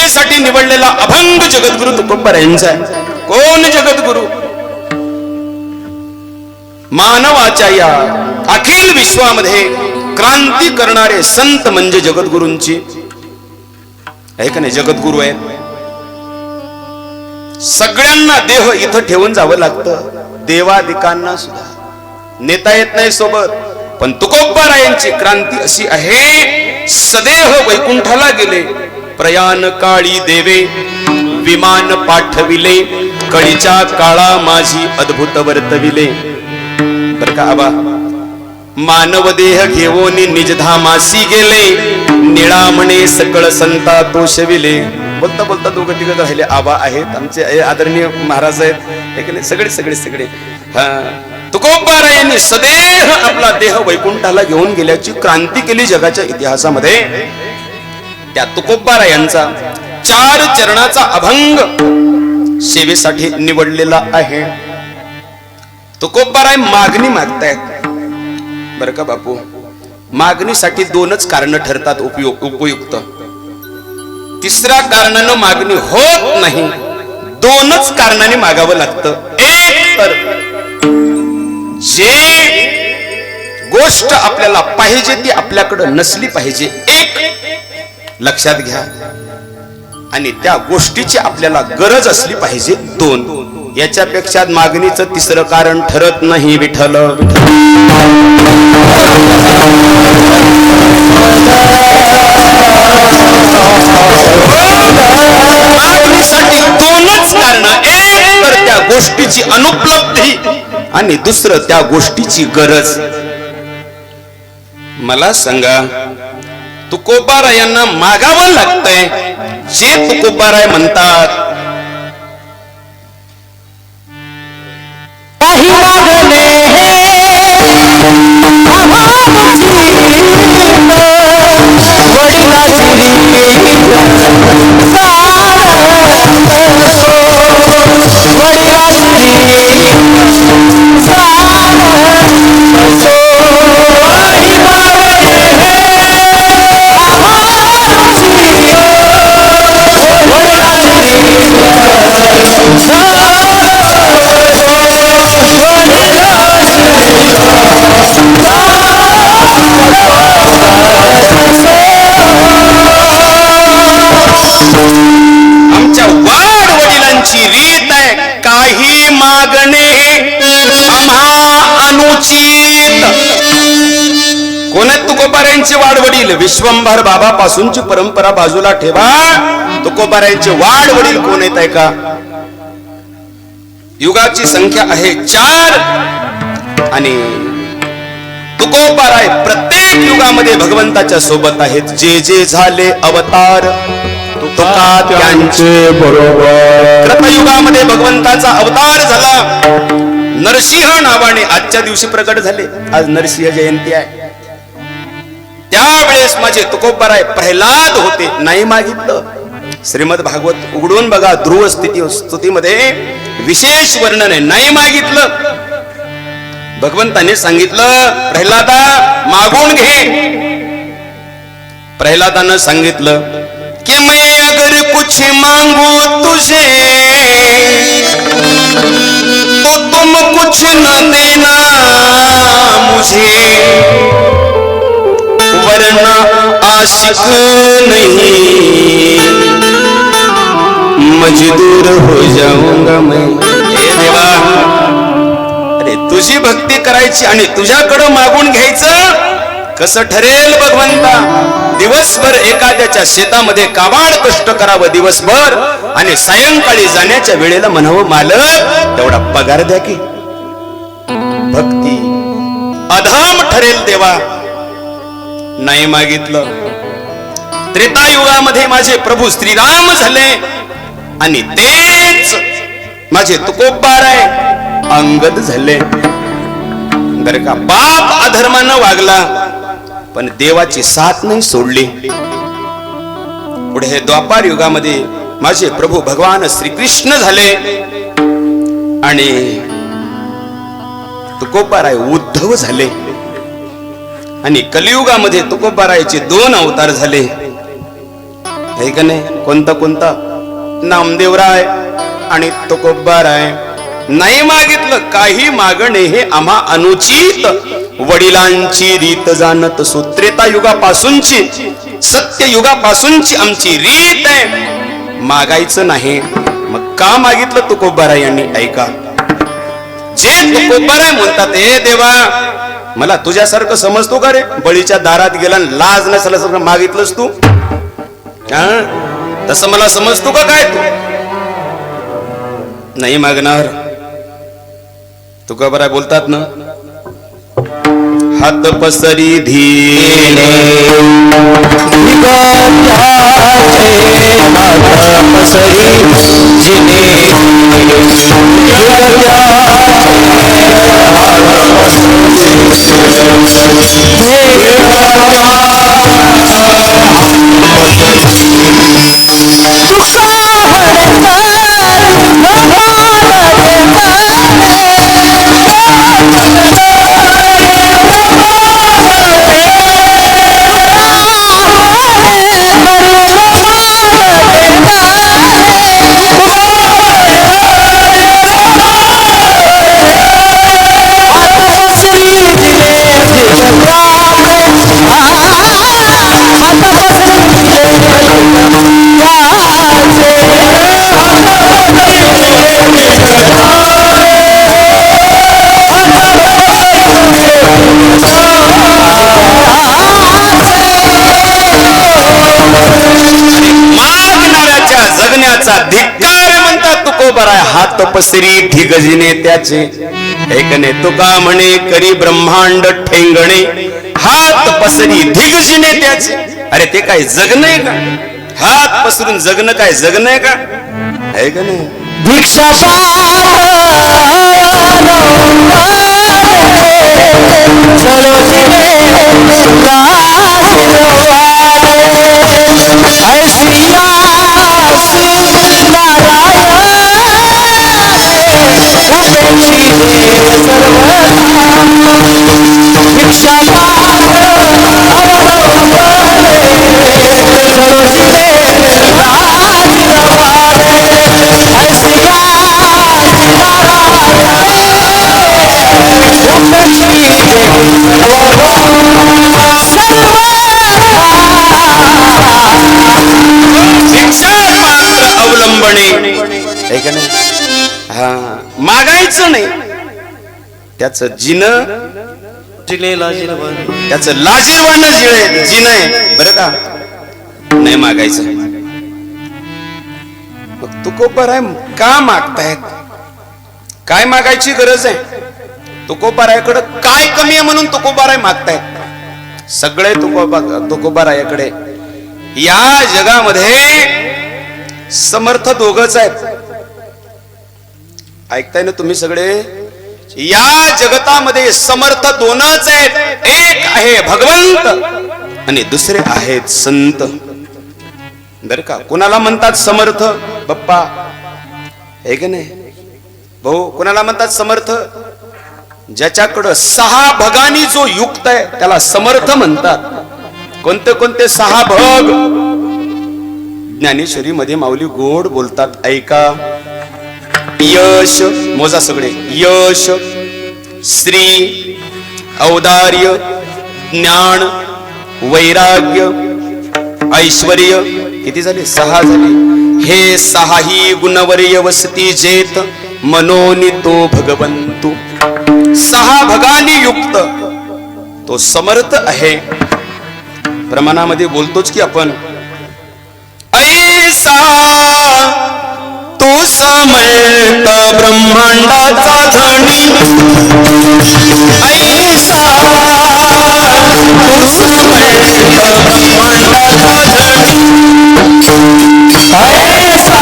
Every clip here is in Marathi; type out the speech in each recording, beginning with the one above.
सेवेसाठी निवडलेला अभंग जगद्गुरु तुकोबारायांचा आहे. कोण जगद्गुरु? मानवाच्या या अखिल विश्वामध्ये क्रांती करणारे संत म्हणजे जगद्गुरूंची आहे का नाही? जगद्गुरु आहेत. सगळ्यांना देह इथं ठेवून जावं लागतं, देवादिकांना सुद्धा नेता येत नाही सोबत. पण तुकोबारायांची क्रांती अशी आहे, सदेह वैकुंठाला गेले, प्रयाण काळी देवे विमान पाठविले, कळीच्या काळा माझी अद्भुत वर्तविले. बर का आबा? मानव देह घेऊन निजधामासी गेले, निळा म्हणे सकळ संता तोषविले. बोलता बोलता दोघं तिघं राहिले. आबा आहेत आमचे आदरणीय महाराज आहेत, सगळे सगळे सगळे. हा, तुकोबारायांनी सदेह आपला देह वैकुंठाला घेऊन गेल्याची क्रांती केली जगाच्या इतिहासामध्ये. त्या तुकोबारायांचा 4 चरणाचा अभंग सेवेसाठी निवडलेला आहे. तुकोबाराय मागणी मागतायत. बरं का बापू? मागणीसाठी 2च कारण ठरतात उपयुक्त. तिसऱ्या कारणानं मागणी होत नाही. 2च कारणाने मागावं लागतं. एक तर जे गोष्ट आपल्याला पाहिजे ती आपल्याकडे नसली पाहिजे, एक लक्षात घ्या. आणि त्या गोष्टीची आपल्याला गरज असली पाहिजे, 2. याच्यापेक्षा मागणीचं तिसरं कारण ठरत नाही. विठ्ठल मागणीसाठी 2च कारण. एक तर त्या गोष्टीची अनुपलब्धी आणि दुसरं त्या गोष्टीची गरज. मला सांगा, तुकोबारायांना मागावं लागतंय. जे तुकोबाराय म्हणतात, काही मागणे रीत आहे. काही मागणे आम्हा अनुचित. कोण आहेत तुकोबारायांचे वाडवडील? विश्वंभर बाबा पासूनची परंपरा बाजूला ठेवा. तुकोबारायांचे वाडवडील कोण आहेत ऐका. युगाची संख्या आहे 4 आणि तुकोबाराय प्रत्येक युगामध्ये भगवंताच्या सोबत आहेत. जे जे झाले अवतार तुका त्यांचे बरोबर. कृतयुगामध्ये भगवंताचा अवतार झाला, नरसिंह नावाने आजच्या दिवशी प्रकट झाले. आज नरसिंह जयंती आहे. त्यावेळेस माझे तुकोबाराय प्रल्हाद होते, नाही मागितलं. श्रीमद भागवत उघडून बघा, ध्रुव स्तुतीमध्ये विशेष वर्णन आहे. नाही मागितलं. भगवंताने सांगितलं, प्रल्हादा मागून घे. प्रल्हादानं सांगितलं कि मैं अगर कुछ मांगू तुझे तो तुम कुछ न देना मुझे, वरना आशिक नहीं मजदूर हो जाऊंगा मैं. हे देवा, अरे तुझी भक्ती करायची आणि तुझ्याकडं मागून घ्यायचं कसं ठरेल भगवंता? दिवसभर एखाद्याच्या शेतामध्ये काबाड कष्ट करावं दिवसभर आणि सायंकाळी जाण्याच्या वेळेला म्हणावं, मालक तेवढा पगार द्या की. भक्ती अधाम ठरेल देवा. नाही मागितलं. त्रेतायुगामध्ये माझे प्रभू श्रीराम झाले आणि तेच माझे तुकोबाराय अंगद झाले. बरं का? बाप अधर्मानं वागला पण देवाची साथ नाही सोडली. पुढे द्वापार युगामध्ये माझे प्रभू भगवान श्रीकृष्ण झाले आणि तुकोबाराय उद्धव झाले. आणि कलियुगामध्ये तुकोबारायचे 2 अवतार झाले. हे का नाही? कोणता कोणता? नामदेवराय आणि तुकोबाराय. नाही मागितलं काही मागणे हे आम्हा अनुचित. वडिलांची रीत जाणत सूत्रेता युगापासूनची सत्य युगापासूनची आमची रीत आहे, मागायचं नाही. मग का मागितलं तुकोबाराय यांनी? ऐका, जे तुकोबाराय म्हणतात, हे देवा मला तुझ्यासारखं समजतो का रे? बळीच्या दारात गेला लाज नसल्यासारखं मागितलंस तू, तसं मला समजतो का काय? तू नाही मागणार. तुकोबाराय बोलतात ना, हात पसरी धीरे धिक्कार म्हणतात तुकोबाराय. हात पसरी ढिगजिने त्याचे ऐकणे. तुका म्हणे करी ब्रह्मांड ठेंगणे, हात पसरी ढिगजिने त्याचे. अरे ते काय जगणे का? हात पसरून जगणं काय जगणे का? ऐकणे. भिक्षा मागायचं नाही. त्याचं जिन त्याचं लाजीरवान जिन आहे बरं का. नाही मागायचं. मग तुकोबाराय का मागतायत? काय मागायची गरज आहे? तुकोबारायकडे काय कमी आहे म्हणून तुकोबाराय मागतायत? सगळे तुकोबारायाकडे या जगामध्ये समर्थ दोघच आहेत. ऐकताय ना तुम्ही सगळे? या जगतामध्ये समर्थ दोनच आहेत. एक आहे भगवंत आणि दुसरे आहेत संत. बर का? कुणाला म्हणतात समर्थ? बाप्पा हे की नाही भाऊ? कुणाला म्हणतात समर्थ? ज्याच्याकडं 6 भगानी जो युक्त आहे त्याला समर्थ म्हणतात. कोणते कोणते 6 भग? ज्ञानेश्वरी मध्ये माऊली गोड बोलतात, ऐका. यश, मोजा सगळे. यश, श्री, औदार्य, ज्ञान, वैराग्य, ऐश्वर्य. किती झाले? 6 झाले. हे 6ही गुणवर्य वसती जेत मनोनितो भगवंतु. 6 भगानी युक्त तो समर्थ आहे. प्रमाणामध्ये बोलतोच की आपण. ऐसा तू समर्थ ब्रह्मांडाचा धणी. ऐसा तू समर्थ ब्रह्मांडाचा धणी. ऐसा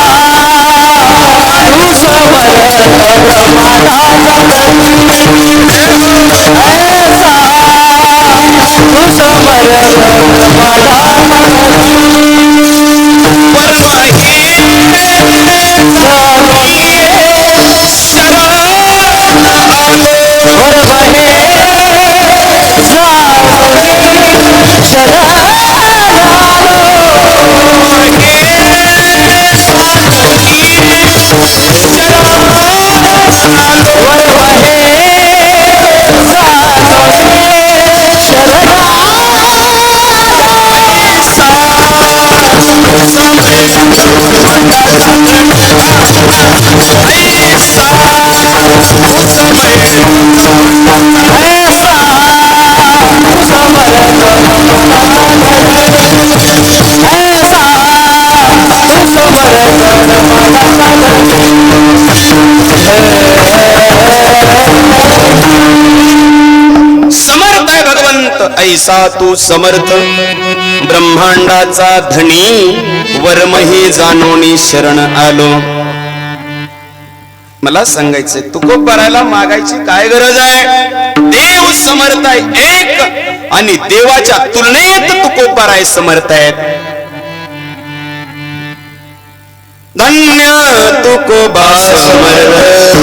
तू समर्थ ब्रह्मांडाचा धणी. ऐसा तू समर्थ ब्रह्मांडाचा धणी. शरण समर्थ आहे भगवंत ऐसा तू समर्थ ब्रह्मांडाचा धनी वर्मही जाणोनी शरण आलो. मला सांगायचंय तुकोबाराला मागायची काय गरज आहे. देव समर्थ आहे एक आणि देवाच्या तुलनेत तुकोबाराय समर्थ आहेत. धन्य तुकोबा समर्थ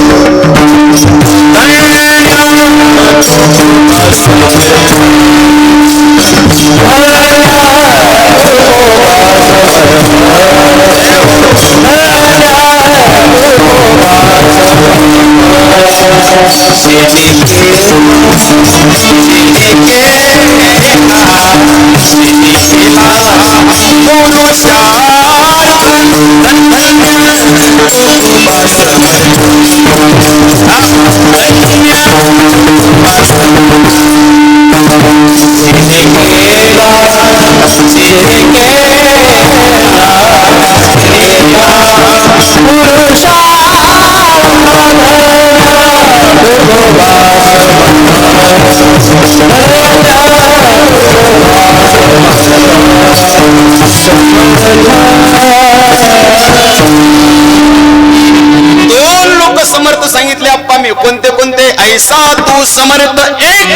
समर्थ सांगितले आप्पा मी कोणते कोणते. ऐसा तू समर्थ एक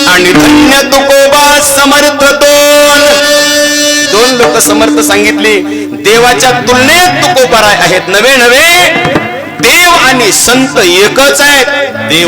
आणि धन्य तुकोबा समर्थ दोन. दोन लोक समर्थ सांगितले. देवाच्या तुलनेत तुकोबाराय आहेत. नवे नवे देव आणि संत एकच आहेत. देव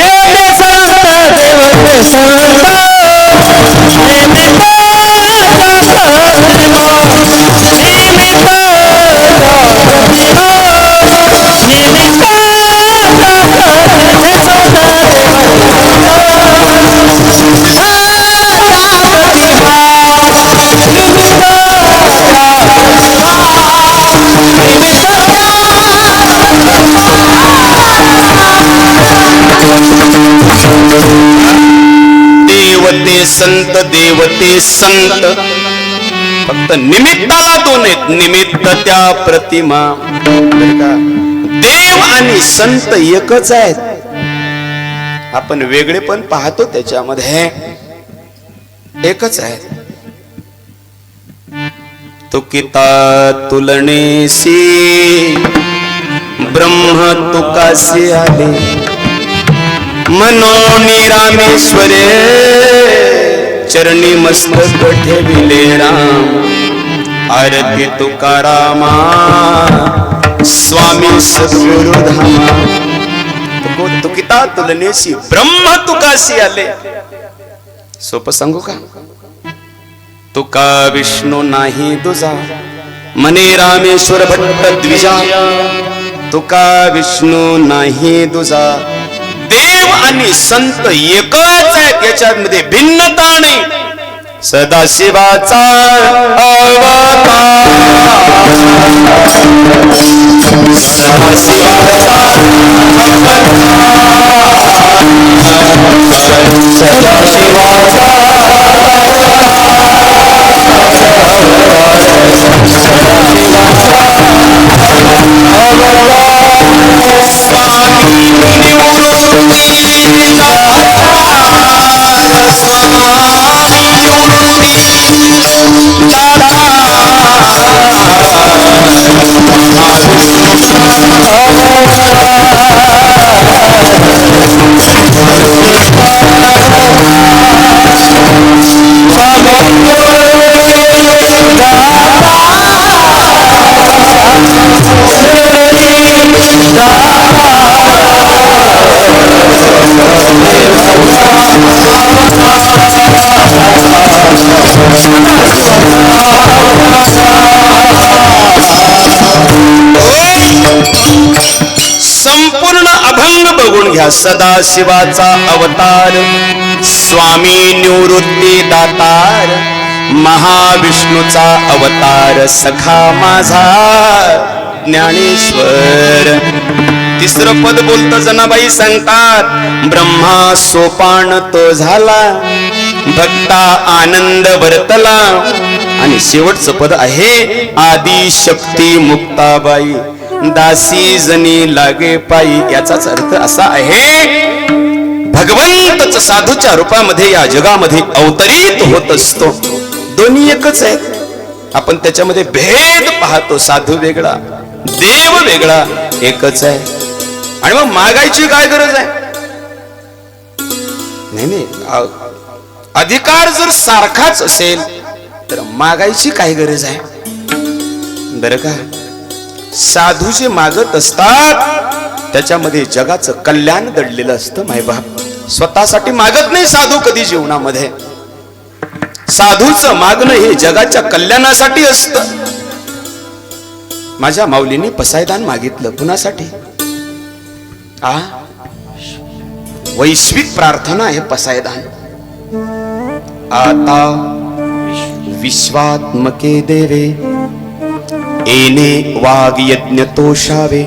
देवते संत देवते संत फक्त निमित्ताला दोन आहेत. निमित्त त्या प्रतिमा. देव आणि संत एकच आहेत. आपण वेगळे पण पाहतो त्याच्यामध्ये एकच आहे. तुकिता तुलनेसी ब्रह्म तुकासी आले मनोनी रामेश्वरे चरणी मस्तक ठेविले राम. आरती तुकारामा स्वामी सद्गुरु धामा. तुकिता तुलनेसी ब्रह्म तुकासी आले. सोपं सांगू का. तुका विष्णू नाही दुजा मने रामेश्वर भट्ट द्विजा. तुका विष्णू नाही दुजा. देव आणि संत एकच आहेत. याच्यामध्ये भिन्नता नाही. सदाशिवाचा अवतार संपूर्ण अभंग बघून घ्या. सदाशिवाचा अवतार स्वामी निवृत्ती दातार महाविष्णूचा अवतार सखा माझा ज्ञानेश्वर. तिसरं पद बोलत जनाबाई सांगतात, ब्रह्मा सोपान तो झाला, भक्ता आनंद वर्तला. आणि शेवटचं पद आहे, आदि शक्ती मुक्ताबाई दासी जनी लागे पायी. याचाच अर्थ असा आहे, भगवंतच साधूच्या रूपामध्ये या जगामध्ये अवतरित होत असतो. दोन्ही एकच आहे, आपण त्याच्यामध्ये भेद पाहतो. साधू वेगळा, देव वेगळा, एकच आहे. आणि मग मागायची काय गरज आहे? नाही, अधिकार जर सारखाच असेल तर मागायची काय गरज आहे? बरं का, साधू जे मागत असतात त्याच्यामध्ये जगाचं कल्याण दडलेलं असतं. मायबाप स्वतःसाठी मागत नाही साधू कधी जीवनामध्ये. साधूचं मागणं हे जगाच्या कल्याणासाठी असतं. माझ्या माऊलीने पसायदान मागितलं कुणासाठी? वैश्विक प्रार्थना आहे पसायदान. आता विश्वात्मके देवे एने वाग यज्ञ तोषावे,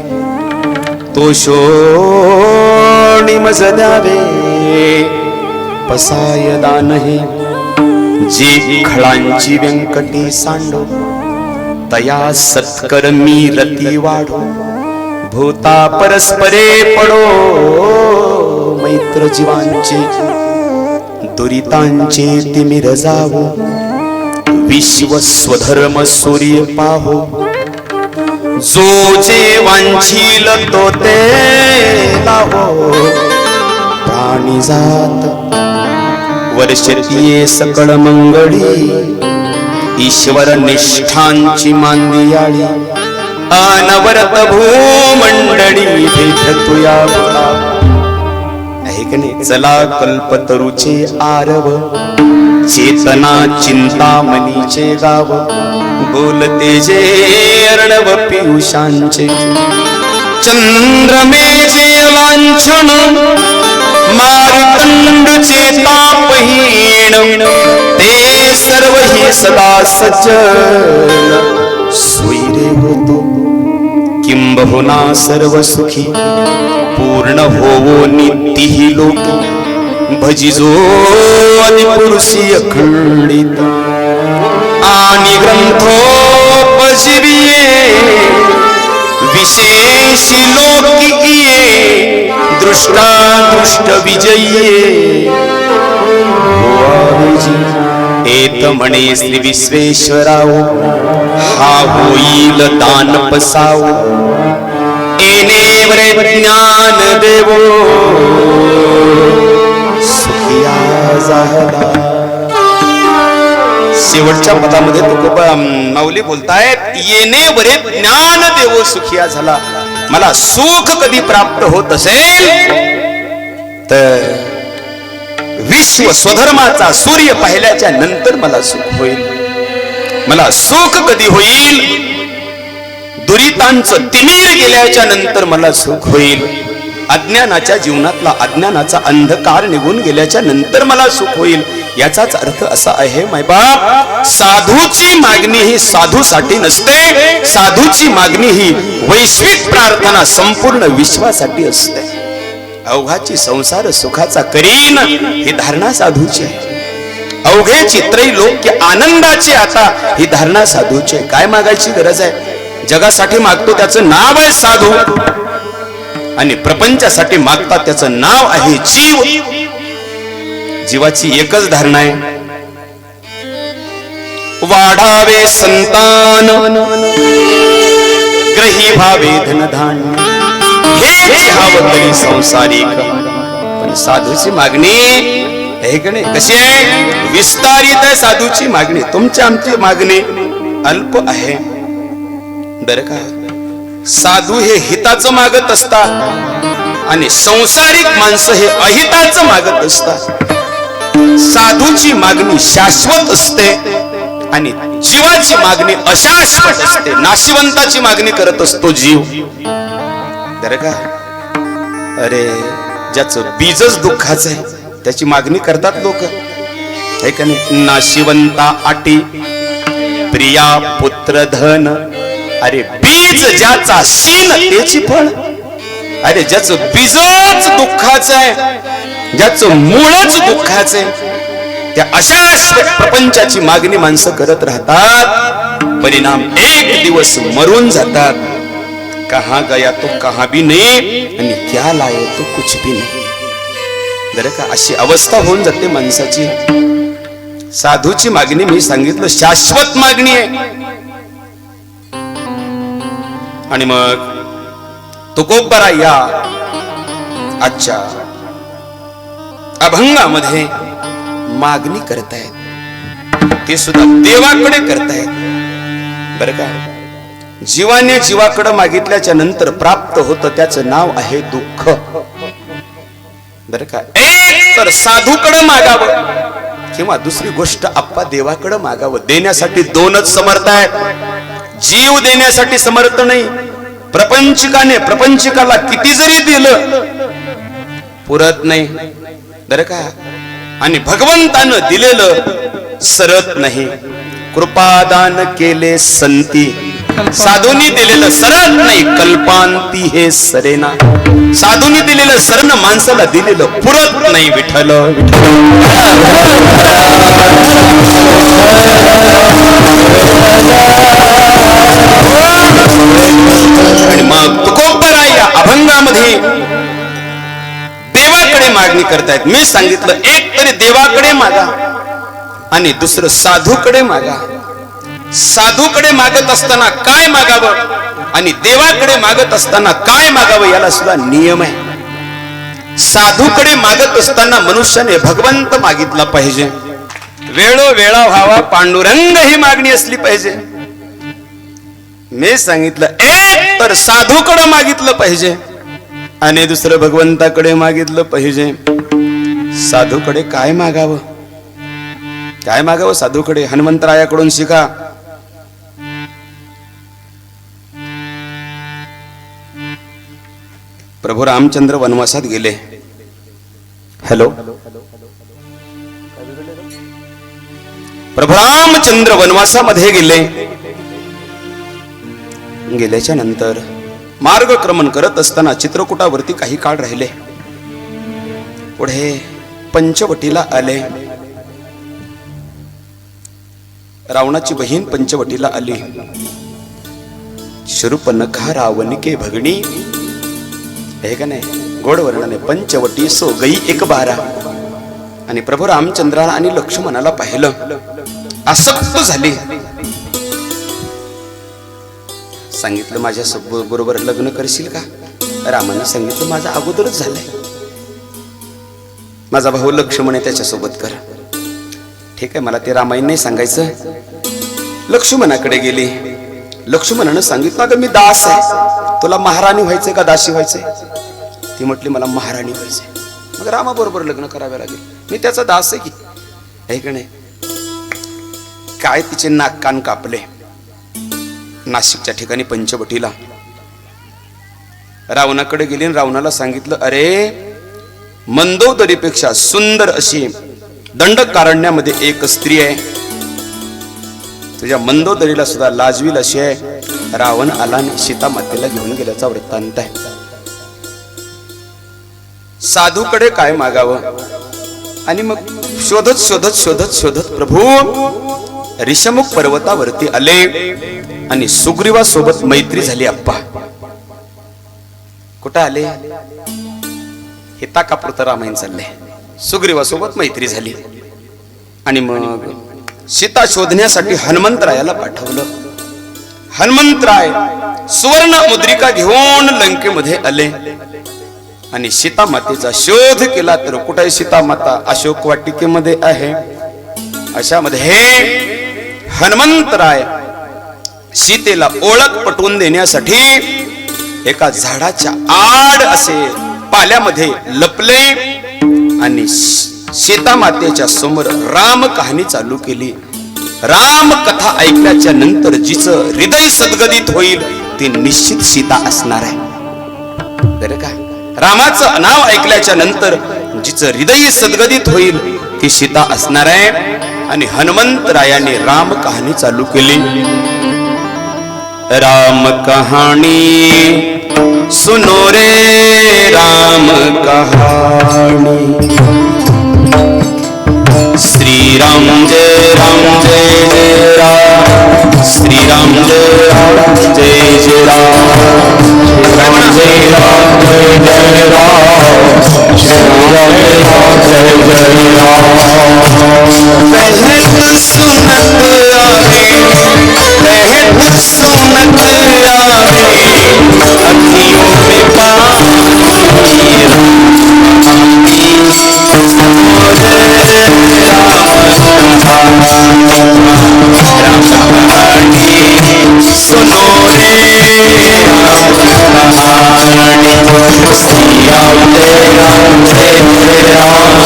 तोषोणी मज द्यावे. पसायदान हे जे खळांची व्यंकटी सांडो, तया सत्कर्मी रती वाढो. भूता परस्परे पडो, मैत्र जीवांचे दुरितांचे तिमिर जावो. विश्व स्वधर्म सूर्य पाहो, जो जे वांछील तो ते लाहो. प्राणी जात वर्षतीये सकळ मंगळी, ईश्वर निष्ठांची मांदियाळी. अनवरत भूमंडळी भेटतुया आहे की नाही. चला कल्पतरुचे आरव, चेतना चिंतामणीचे गाव. बोलते जे अर्णव पियुषांचे, चंद्रमेचे लांछन मार्तंडचे तापहीन. ते सर्व ही सदा सज्जन सोयरे होतो. किंबहुना सर्व सुखी पूर्ण होवो नित्य लोकी. भजिजो आदिपुरुषी अखंडित आणि ग्रंथोपजीविये. विशेषी लोकी दृष्टा दृष्ट विजयी. एत म्हणे श्री विश्वेश्वराव, हा होईल दान पसाव. एने वरे ज्ञान देवो, सुखिया झाला. शेवटच्या पदामध्ये तुकोबा माऊली बोलतायत, येणे वरे ज्ञान देवो सुखिया झाला. मला सुख कधी प्राप्त होत असेल तर विश्व स्वधर्माचा सूर्य पाहिल्याच्या नंतर मला सुख होईल. मला सुख कधी होईल? दुरितांचं तिमिर गेल्याच्या नंतर मला सुख होईल. अज्ञानाच्या जीवनातला अज्ञानाचा अंधकार निघून गेल्याच्या नंतर मला सुख होईल. याचाच अर्थ असा आहे मायबाप, साधूची मागणी ही साधूसाठी नसते. साधूची मागणी ही वैश्विक प्रार्थना संपूर्ण विश्वासाठी असते. अवघाची संसार सुखाचा करीन ही धारणा साधूची आहे. अवघे चित्रैलोक्य आनंदाची आता ही धारणा साधूची आहे. काय मागायची गरज आहे? जगासाठी मागतो त्याचं नाव आहे साधू, आणि प्रपंचासाठी मागतात त्याचं नाव आहे जीव. जीवाची एकच धारणा आहे, वाढावे संतान, ग्रही भावे धनधान्य. हेच हवं तरी संसारिक. पण साधूची मागणी आहे की नाही, कशी आहे? विस्तारित आहे साधूची मागणी. तुमची आमची मागणी अल्प आहे. बरं का, साधू हे हिताचं मागत असतात आणि संसारिक माणसं हे अहिताचं मागत असतात. साधूची मागणी शाश्वत असते आणि जीवाची मागणी अशाश्वत असते. नाशिवंताची मागणी करत असतो जीव. बरं का, अरे ज्याचं बीजच दुःखाचं आहे त्याची मागणी करतात लोक. है का नाही? नाशिवंता आटी प्रिया पुत्र धन. अरे बीज ज्याचा शीन त्याची फळ. अरे ज्याचं बीजच दुःखाचं आहे, ज्याचं मूळच दुःखाचं आहे, त्या अशाश्वत प्रपंचाची मागणी माणसं करत राहतात. परिणाम एक दिवस मरून जातात. कहां गया तो कहां भी नहीं आणि क्या लाये तो कुछ भी नहीं. बरं का, अशी अवस्था होऊन जाते माणसाची. साधूची मागणी मी सांगितलं शाश्वत मागणी आहे. आणि मग तुकोबरा या आजच्या अभंगामध्ये मागणी करतायत, ते सुद्धा देवाकडे करतायत. बरं का, जीवाने जीवाकडे मागितल्याच्या नंतर प्राप्त होतं त्याचं नाव आहे दुःख. बरं का, एक तर साधूकडे मागावं किंवा दुसरी गोष्ट आप्पा देवाकडे मागावं. देण्यासाठी दोनच समर्थ आहेत. जीव देण्यासाठी समर्थ नाही. प्रपंचिकाने प्रपंचिकाला किती जरी दिलं पुरत नाही. बरं का, आणि भगवंतानं दिलेलं सरत नाही. कृपादान केले संती, साधूंनी दिलेलं सरत नाही. कल्पांती हे सरेना, साधूंनी दिलेलं सरण माणसाला दिलेलं पुरत नाही. विठ्ठल आणि मग तुकोबरा या अभंगामध्ये देवाकडे मागणी करतायत. मी सांगितलं एक तरी देवाकडे मागा आणि दुसरं साधूकडे मागा. साधूकडे मागत असताना काय मागावं आणि देवाकडे मागत असताना काय मागावं याला सुद्धा नियम आहे. साधूकडे मागत असताना मनुष्याने भगवंत मागितला पाहिजे. वेळोवेळा व्हावा पांडुरंग ही मागणी असली पाहिजे. मी सांगितलं एक तर साधूकडे मागितलं पाहिजे आणि दुसरं भगवंताकडे मागितलं पाहिजे. साधूकडे काय मागावं, काय मागावं साधूकडे? हनुमंतरायाकडून शिका. प्रभू रामचंद्र वनवासात गेले. हॅलो, प्रभू रामचंद्र वनवासामध्ये गेले. गेल्याच्या नंतर मार्गक्रमण करत असताना चित्रकूटावरती काही काळ राहिले. पुढे पंचवटीला आले. रावणाची बहीण पंचवटीला आली. शरूपनखा रावणिके भगणी, हे का नाही, गोड वर्णने. पंचवटी सो गई एक बारा. आणि प्रभू रामचंद्राला आणि लक्ष्मणाला पाहिलं, आसक्त झाली. सांगितलं माझ्या बरोबर लग्न करशील का? रामानं सांगितलं माझा अगोदरच झालंय, माझा भाऊ लक्ष्मण आहे त्याच्यासोबत कर. ठीक आहे, मला ते रामायण नाही सांगायचं. लक्ष्मणाकडे गेली. लक्ष्मणानं सांगितलं अगं मी दास आहे, तुला महाराणी व्हायचंय का दासी व्हायचंय? ती म्हटली मला महाराणी व्हायचंय. मग रामाबरोबर लग्न करावे लागेल, मी त्याचा दास आहे की, आहे का नाही? काय तिचे नाक कान कापले. नाशिकच्या ठिकाणी पंचवटीला रावणाकडे गेली. रावणाला सांगितलं अरे मंदोदरीपेक्षा सुंदर अशी दंडकारण्यामध्ये एक स्त्री आहे, तुझ्या मंदोदरीला सुद्धा लाजवील अशी आहे. रावण आला आणि सीता मातेला घेऊन गेल्याचा वृत्तांत आहे. साधूकडे काय मागावं? आणि मग शोधत शोधत शोधत शोधत प्रभू ऋषमुख पर्वतावरती आले आणि सुग्रीवा सोबत मैत्री झाली. अप्पा कुठं आले? हिताकापुरतं रामायण चाललंय. सुग्रीवा सोबत मैत्री झाली आणि मग सीता शोधण्यासाठी हनुमंतरायाला पाठवलं. हनुमंतराय सुवर्ण मुद्रिका घेऊन लंकेमध्ये आले आणि सीता मातेचा शोध केला. तर कुठे सीता माता? अशोक वाटिकेमध्ये आहे. अशामध्ये हनुमंतराय सीतेला ओळख पटवून देण्यासाठी एका झाडाच्या आड असे पाल्यामध्ये लपले आणि सीता मातेच्या समोर राम कहाणी चालू केली. राम कथा ऐकल्याच्या नंतर जिचं हृदय सद्गदित होईल ती निश्चित सीता असणार आहे. बरं का? रामाचं नाव ऐकल्याच्या नंतर जिचं हृदय सद्गदित होईल ती सीता असणार आहे. आणि हनुमंतरायाने राम कहाणी चालू केली. राम कहाणी सुनो रे राम कहानी. श्री राम जय जय राम. श्री राम जय जय राम. राम जय राम जय जय राम. श्री राम जय जय राम. पहले सुनत आवे पहले सुनत आवे अखियों में सुनो रे राम कहानी. श्री राम जय राम जय जय राम. श्री राम जय राम जय जय राम.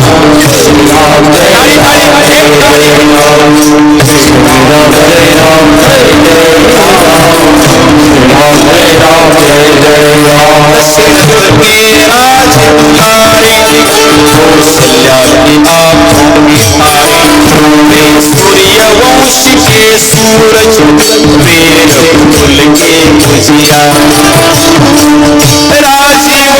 श्री राम जय राम जय जय राम. श्री राम जय राम जय जय राम. दशरथ के राज दुलारे कौशल्या की आंखों की तारे सूर्य वंश के सूरज वेद कुल के उजिया राजीव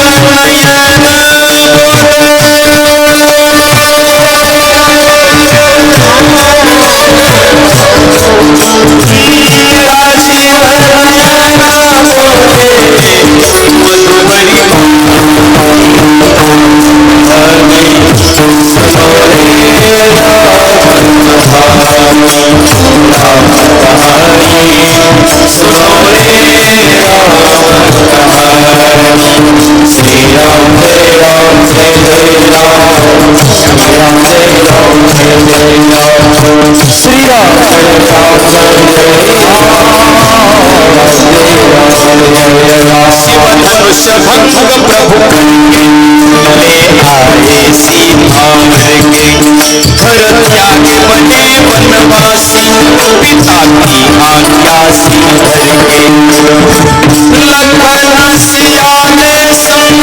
भंग प्रभु ले आए सीता के घर त्याग बने वनवासी पिता की आज्ञा से भर के लखन सियाने संग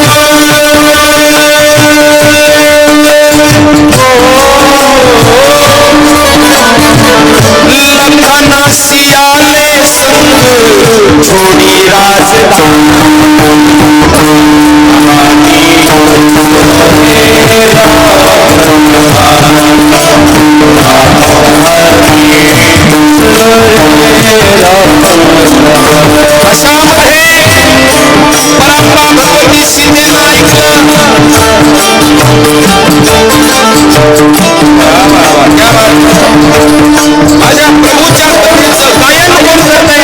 लखन सियाने संग छोड़ी राजधानी. भगवती सीतेला ऐकलं. माझ्या प्रभूच्या कथेचं गायन कोण करतंय?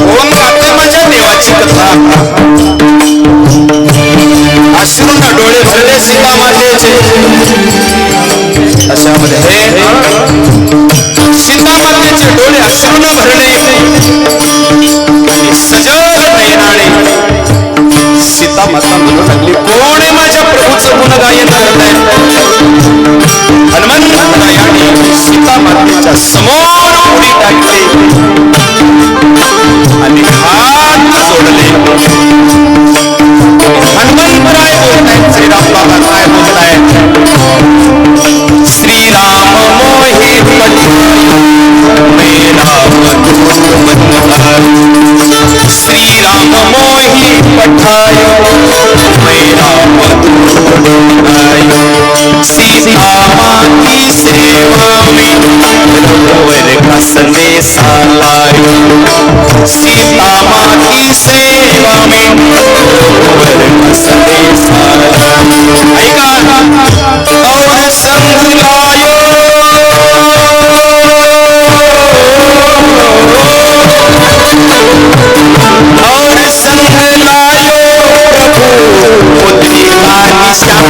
कोण गाते माझ्या देवाची कथा? अश्रूंना डोळे भरले सीता मातेचे. अशामध्ये सीता मातेचे डोळे अश्रूंना भरले आणि सजल नयनाने सीता माता म्हणू लागली, कोण आहे माझ्या प्रभूचं गुणगायन करताय? हनुमंतरायाने सीता मातेच्या समोर उडी टाकली आणि हात जोडले. हनुमंतराय बोलतायत. श्रीराम बाबा काय बोलतायत? श्रीराम मोहि पठायो मेरा मधुर बंधायो. श्रीराम मोहि पठायो मेरा मधुर बंधायो. सीता माँ की सेवा में रघुवर का संदेशा लायो. सीता माँ की सेवा में रघुवर का संदेशा लायो. ऐका और संग लायो और संग लायो प्रभु पुत्री का निशान.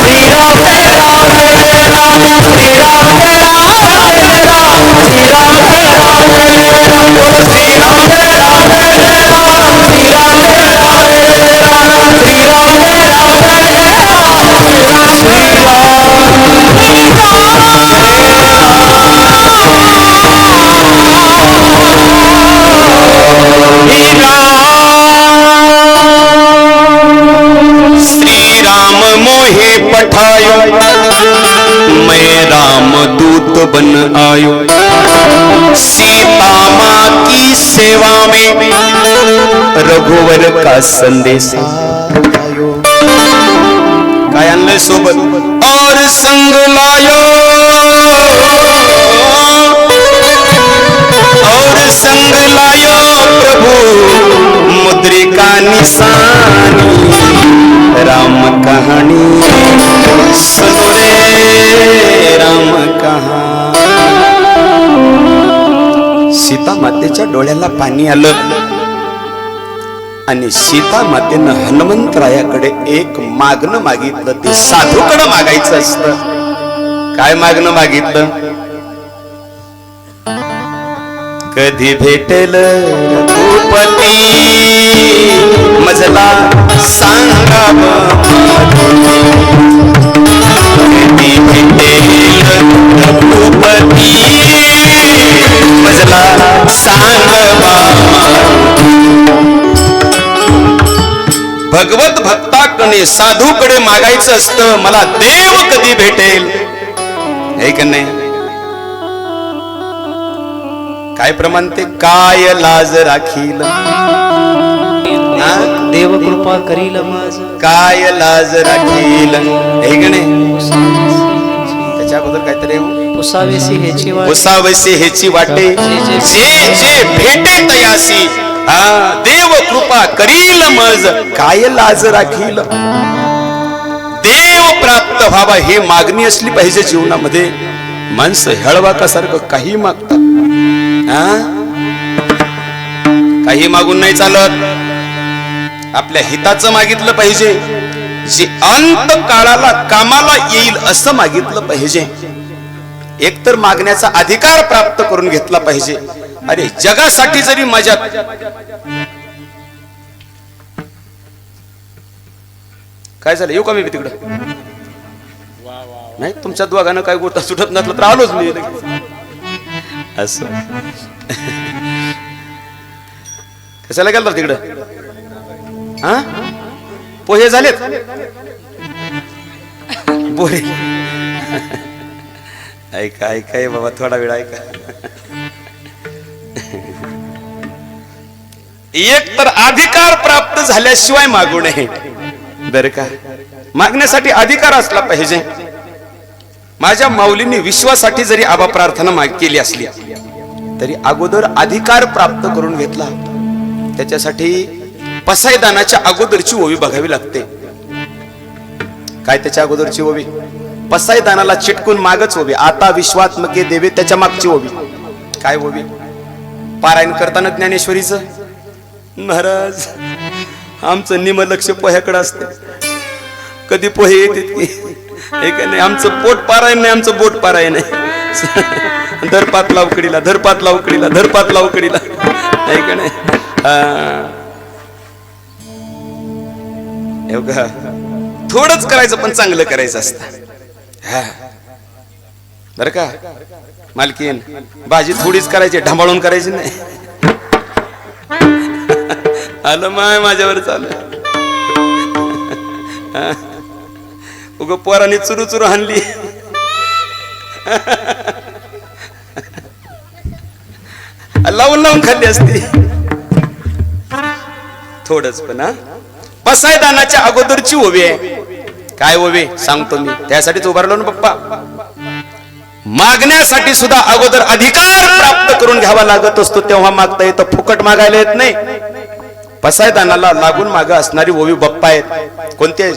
श्री राम लायो, सीता माँ की सेवा में रघुवर का संदेश लायो. काय आणलंय सोबत? और संग लायो, और संग लायो प्रभु मुद्रिका निशानी, राम कहानी सुनो रे राम कहानी. सीता मातेच्या डोळ्याला पाणी आलं आणि सीता मातेनं हनुमंतरायाकडे एक मागणं मागितलं. ते साधूकडे मागायचं असतं. काय मागणं मागितलं? कधी भेटेल रघुपती मजला सांगाव, कधी भेटेल रघुपती मजला सांगावा. भगवत भक्ताकडे साधूकडे मागायचं असतं, मला देव कधी भेटेल. हे का नाही? काय प्रमाण ते? काय लाज राखील देव कृपा करील माझ, काय लाज राखील. हे का नाही? त्याच्या अगोदर काहीतरी पुसावेसी ह्याची वाट, पुसावेसी ह्याची वाटे, जे जे भेटे तयासी. देव कृपा करील मज, काय लाज राखील. देव प्राप्त व्हावा ही मागणी असली पाहिजे जीवनामध्ये. माणसं हेळवाकासारखं काही मागतात. काही मागून नाही चालत. आपल्या हिताचं मागितलं पाहिजे, जे अंत काळाला कामाला येईल असं मागितलं पाहिजे. एकतर मागण्याचा अधिकार प्राप्त करून घेतला पाहिजे. अरे जगासाठी जरी माझ्या काय झालं? येऊ का मी तिकडं? नाही, तुमच्या दोघांना काय गोटा सुटत नसलं तर आलोच मी. असं कशाला गेलं तिकडं? पोहे झालेत बोरे. ऐका ऐका बाबा, थोडा वेळ ऐका. एक तर अधिकार प्राप्त झाल्याशिवाय मागू नये बर का. मागण्यासाठी अधिकार असला पाहिजे. माझ्या माऊलींनी विश्वासाठी जरी आबा प्रार्थना केली असली तरी अगोदर अधिकार प्राप्त करून घेतला. त्याच्यासाठी पसायदानाच्या अगोदरची ओवी बघावी लागते. काय त्याच्या अगोदरची ओवी? पसायदानाला चिटकून मागच ओवी. आता विश्वात्मके देवे, त्याच्या मागची ओवी. काय ओवी? पारायण करताना ज्ञानेश्वरीचं, महाराज आमचं निम लक्ष पोह्याकडे असते. कधी पोहे येते नाही, आमचं पोट पारायण नाही, आमचं बोट पारायण नाही. धरपात लावकडीला, धरपात लावकडीला, धरपात लावकडीला. ऐक नाही, थोडंच करायचं पण चांगलं करायचं असतं. बर का मालकीन? भाजी थोडीच करायची, ढांबाळून करायची नाही. आलं माय माझ्यावर चालू. उग पोरांनी चुरू चुरू हाणली. लावून लावून खाल्ली असती. थोडच पण पसायदानाच्या अगोदरची ओवी आहे. काय ओवी सांगतो मी, त्यासाठीच उभारलो ना पप्पा. मागण्यासाठी सुद्धा अगोदर अधिकार प्राप्त करून घ्यावा लागत असतो, तेव्हा मागता येतं. फुकट मागायला येत नाही. पसायदानाला लागून माग असणारी ओवी बाप्पा आहेत. कोणते?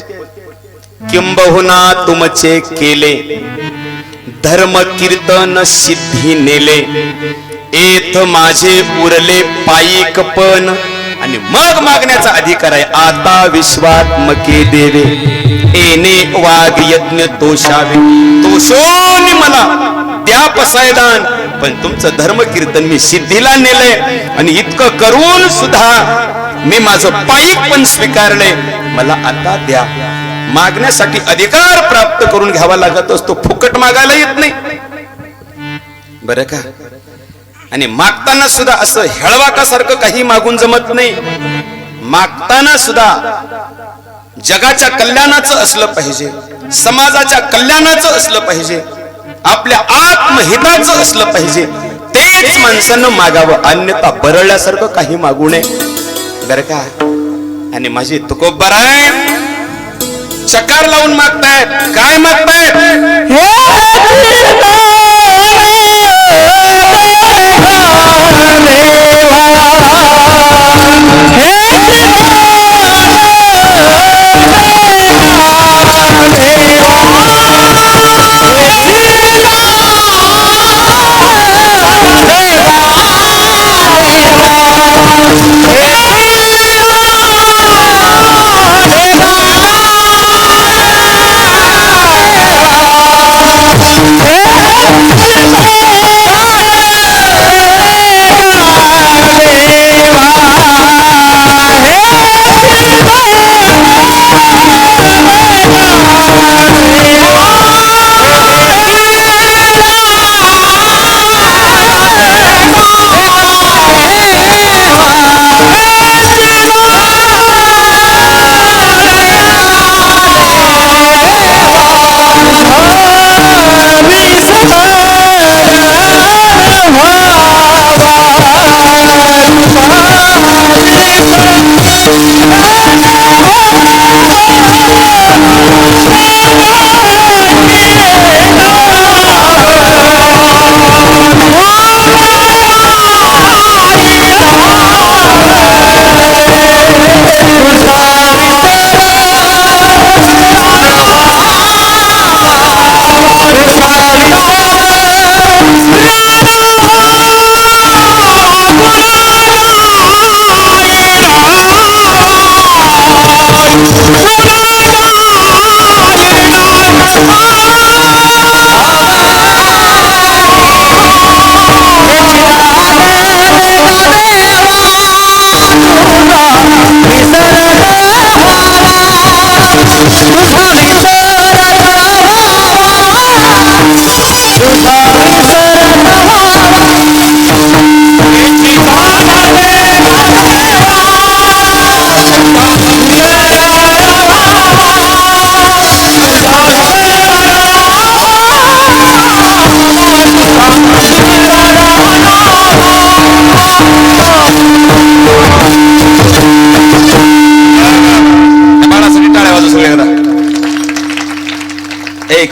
किंबहुना तुमचे केले धर्म कीर्तन सिद्धी नेले, एथ माझे उरले पायिक पण. आणि मग मागण्याचा अधिकार आहे. आता विश्वात्मके देवे, एने वाघ यज्ञ तोषावे. तोषोनी मला द्या पसायदान, पण तुमचं धर्म कीर्तन मी सिद्धीला नेलंय. आणि इतकं करून सुद्धा मी माझं पायिक पण स्वीकारलंय, मला आता द्या. मागण्यासाठी अधिकार प्राप्त करून घ्यावा लागत असतो. फुकट मागायला येत नाही बरं का. आणि मागताना सुद्धा असं हेळवाकासारखं काही मागून जमत नाही. मागताना सुद्धा जगाच्या कल्याणाचं असलं पाहिजे, समाजाच्या कल्याणाचं असलं पाहिजे. आपल्या आत्महिताचं असलं पाहिजे, तेच माणसानं मागावं, अन्यथा बरळल्यासारखं काही मागू नये बर का. आणि माझी तुकोबर आहे, चकार लावून मागतायत. काय मागतायत?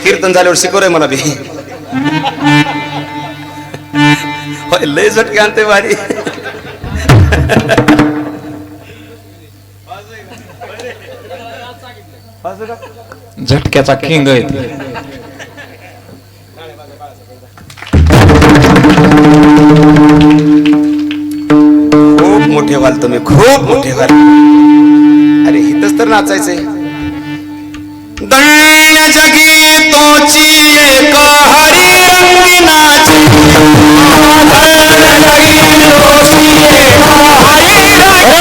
कीर्तन झाल्यावर शिकवलंय मला बी. लय झटके आणते भारी. झटक्याचा किंग आहे. खूप मोठे व्हाल तुम्ही, खूप मोठे व्हाल. अरे हिथंच तर नाचायचंय. दण्य जगी तोची एक हरी रंगी नाच, दण्य जगी तोची एक हरी रंगी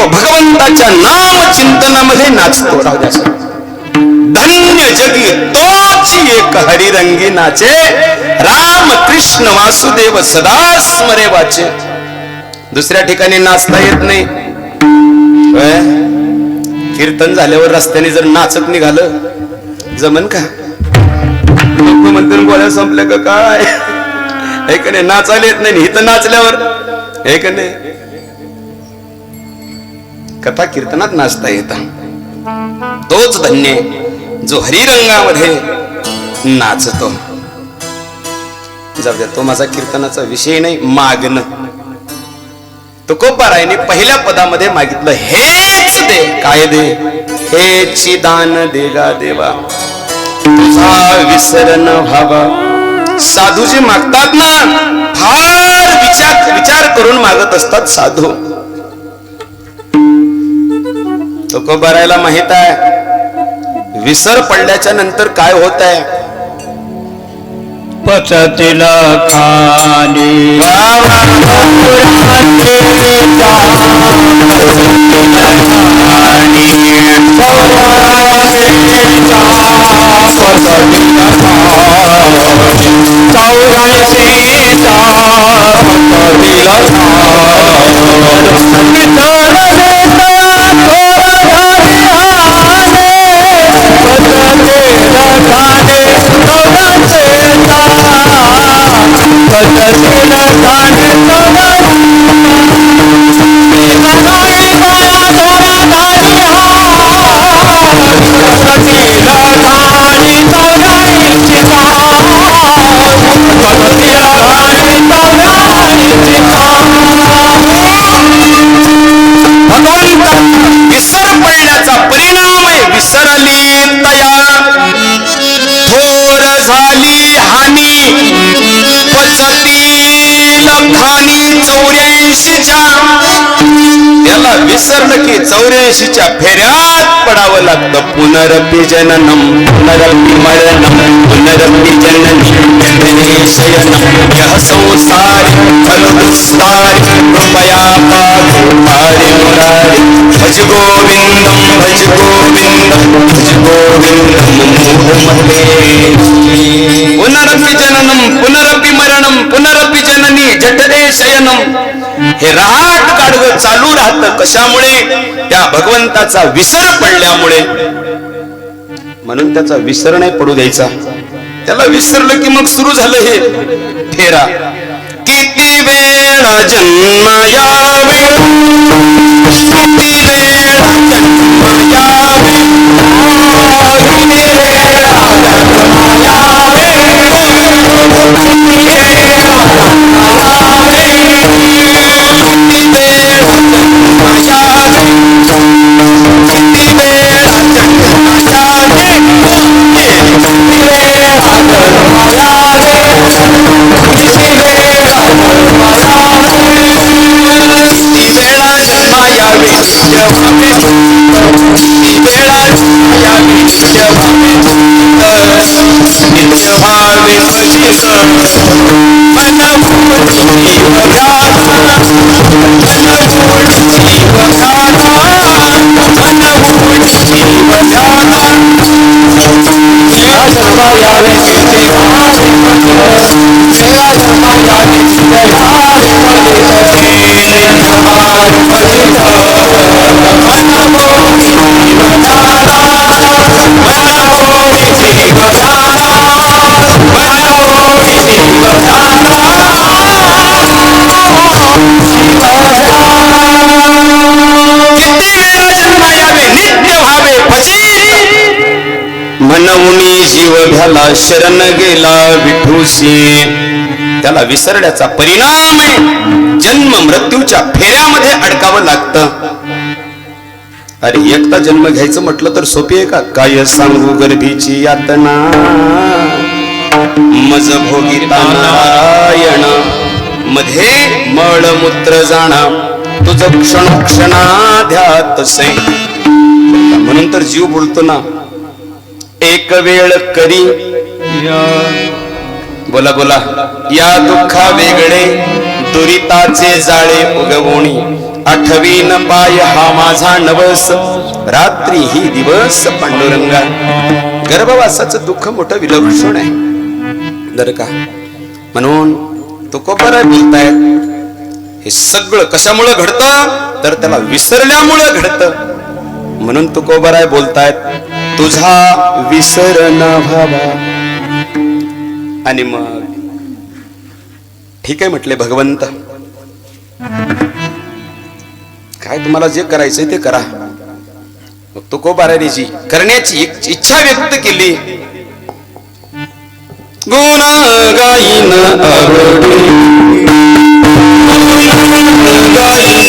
भगवंताच्या नाम चिंतनामध्ये नाचतो. धन्य जगी तोची एक हरिरंगी नाचे, राम कृष्ण वासुदेव सदा स्मरे वाचे. दुसऱ्या ठिकाणी नाचता येत नाही. कीर्तन झाल्यावर रस्त्याने जर नाचत निघालं जमन का? लोक म्हणतील गोळ्या संपल्या का काय? ऐक नाही, नाचायला येत नाही. इथं नाचल्यावर ऐक नाही, कथा कीर्तनात नाचता येतं. तोच धन्य जो हरिरंगामध्ये नाचतो. जाऊ द्या, तो माझा कीर्तनाचा विषय नाही. मागणं तुकोबारायने पहिल्या पदामध्ये मागितलं, हेच दे. काय दे? हेची दान देगा देवा, तुझा विसर न व्हावा. साधू जे मागतात ना, फार विचार करून मागत असतात साधू. तुकोबारायला माहित आहे विसर पडल्याच्या नंतर काय होत आहे. पचतील खाली विसर पडण्याचा परिणाम आहे. विसरली तया थोर झाली हानी, पचतील खानी 84च्या. त्याला विसरलं की 84च्या फेऱ्यात पडावं लागतं. पुनरपि जननम पुनरपि मरणम पुनरपि जननी जननी शयनम यह संसार खलु दुस्तार कृपया पातु हरि मुरारी. भज गोविंदम भज गोविंदम भज गोविंदम मोहमते. पुनरपि जननम पुनरपि मरणम पुनरपि जननी जठरे शयनम. हे रहाट गाडगं चालू राहतं. कशामुळे? त्या भगवंताचा विसर पडल्यामुळे. म्हणून त्याचा विसर नाही पडू द्यायचा. त्याला विसरलं की मग सुरू झालं हे फेरा. किती वेळा जन्म यावे, किती वेळा जन्म यावे, किती वेळा जन्म यावे, किती वेळा म्हणून जीव भ्याला शरण गेला विठूसी. त्याला विसरण्याचा परिणाम आहे. जन्म मृत्यूच्या फेऱ्यामध्ये अडकावं लागतं. अरे एकटा जन्म घ्यायचं म्हटलं तर सोपी आहे का? काय सांगू गर्भीची यातना मज भोगिता नारायण. मध्ये मळमूत्र जाणा तुझं क्षणोक्षणाध्यात से. म्हणून तर जीव बोलतो ना, एक वेळ करी बोला बोला या दुःखा वेगळे दुरिताचे जाळे उगवणी. आठवीन पाय हा माझा नवस रात्री ही दिवस पांडुरंगा. गर्भवासाचं दुःख मोठं विलक्षण आहे बर का. म्हणून तुकोबाराय बोलतायत हे सगळं कशामुळे घडतं तर त्याला विसरल्यामुळे घडतं. म्हणून तुकोबाराय बोलतायत तुझा विसर न व्हावा. आणि मग ठीक आहे म्हटले भगवंत, काय तुम्हाला जे करायचंय ते करा. मग तुकोबारायने जी करण्याची इच्छा व्यक्त केली. गुण गाईन आवडी गाईन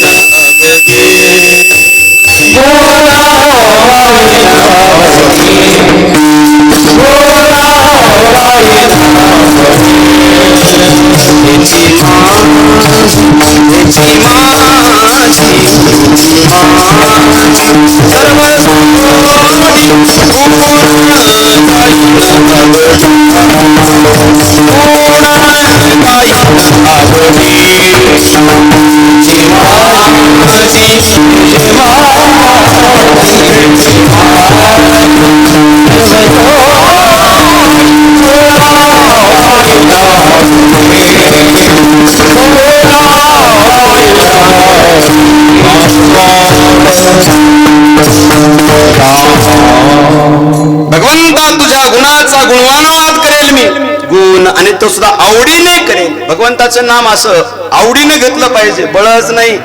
भगवंताचा गुणवानुवाद करेल मी गुण, आणि तो सुद्धा आवडीने करेल. भगवंताचं नाम असं आवडीने घेतलं पाहिजे, बळच नाही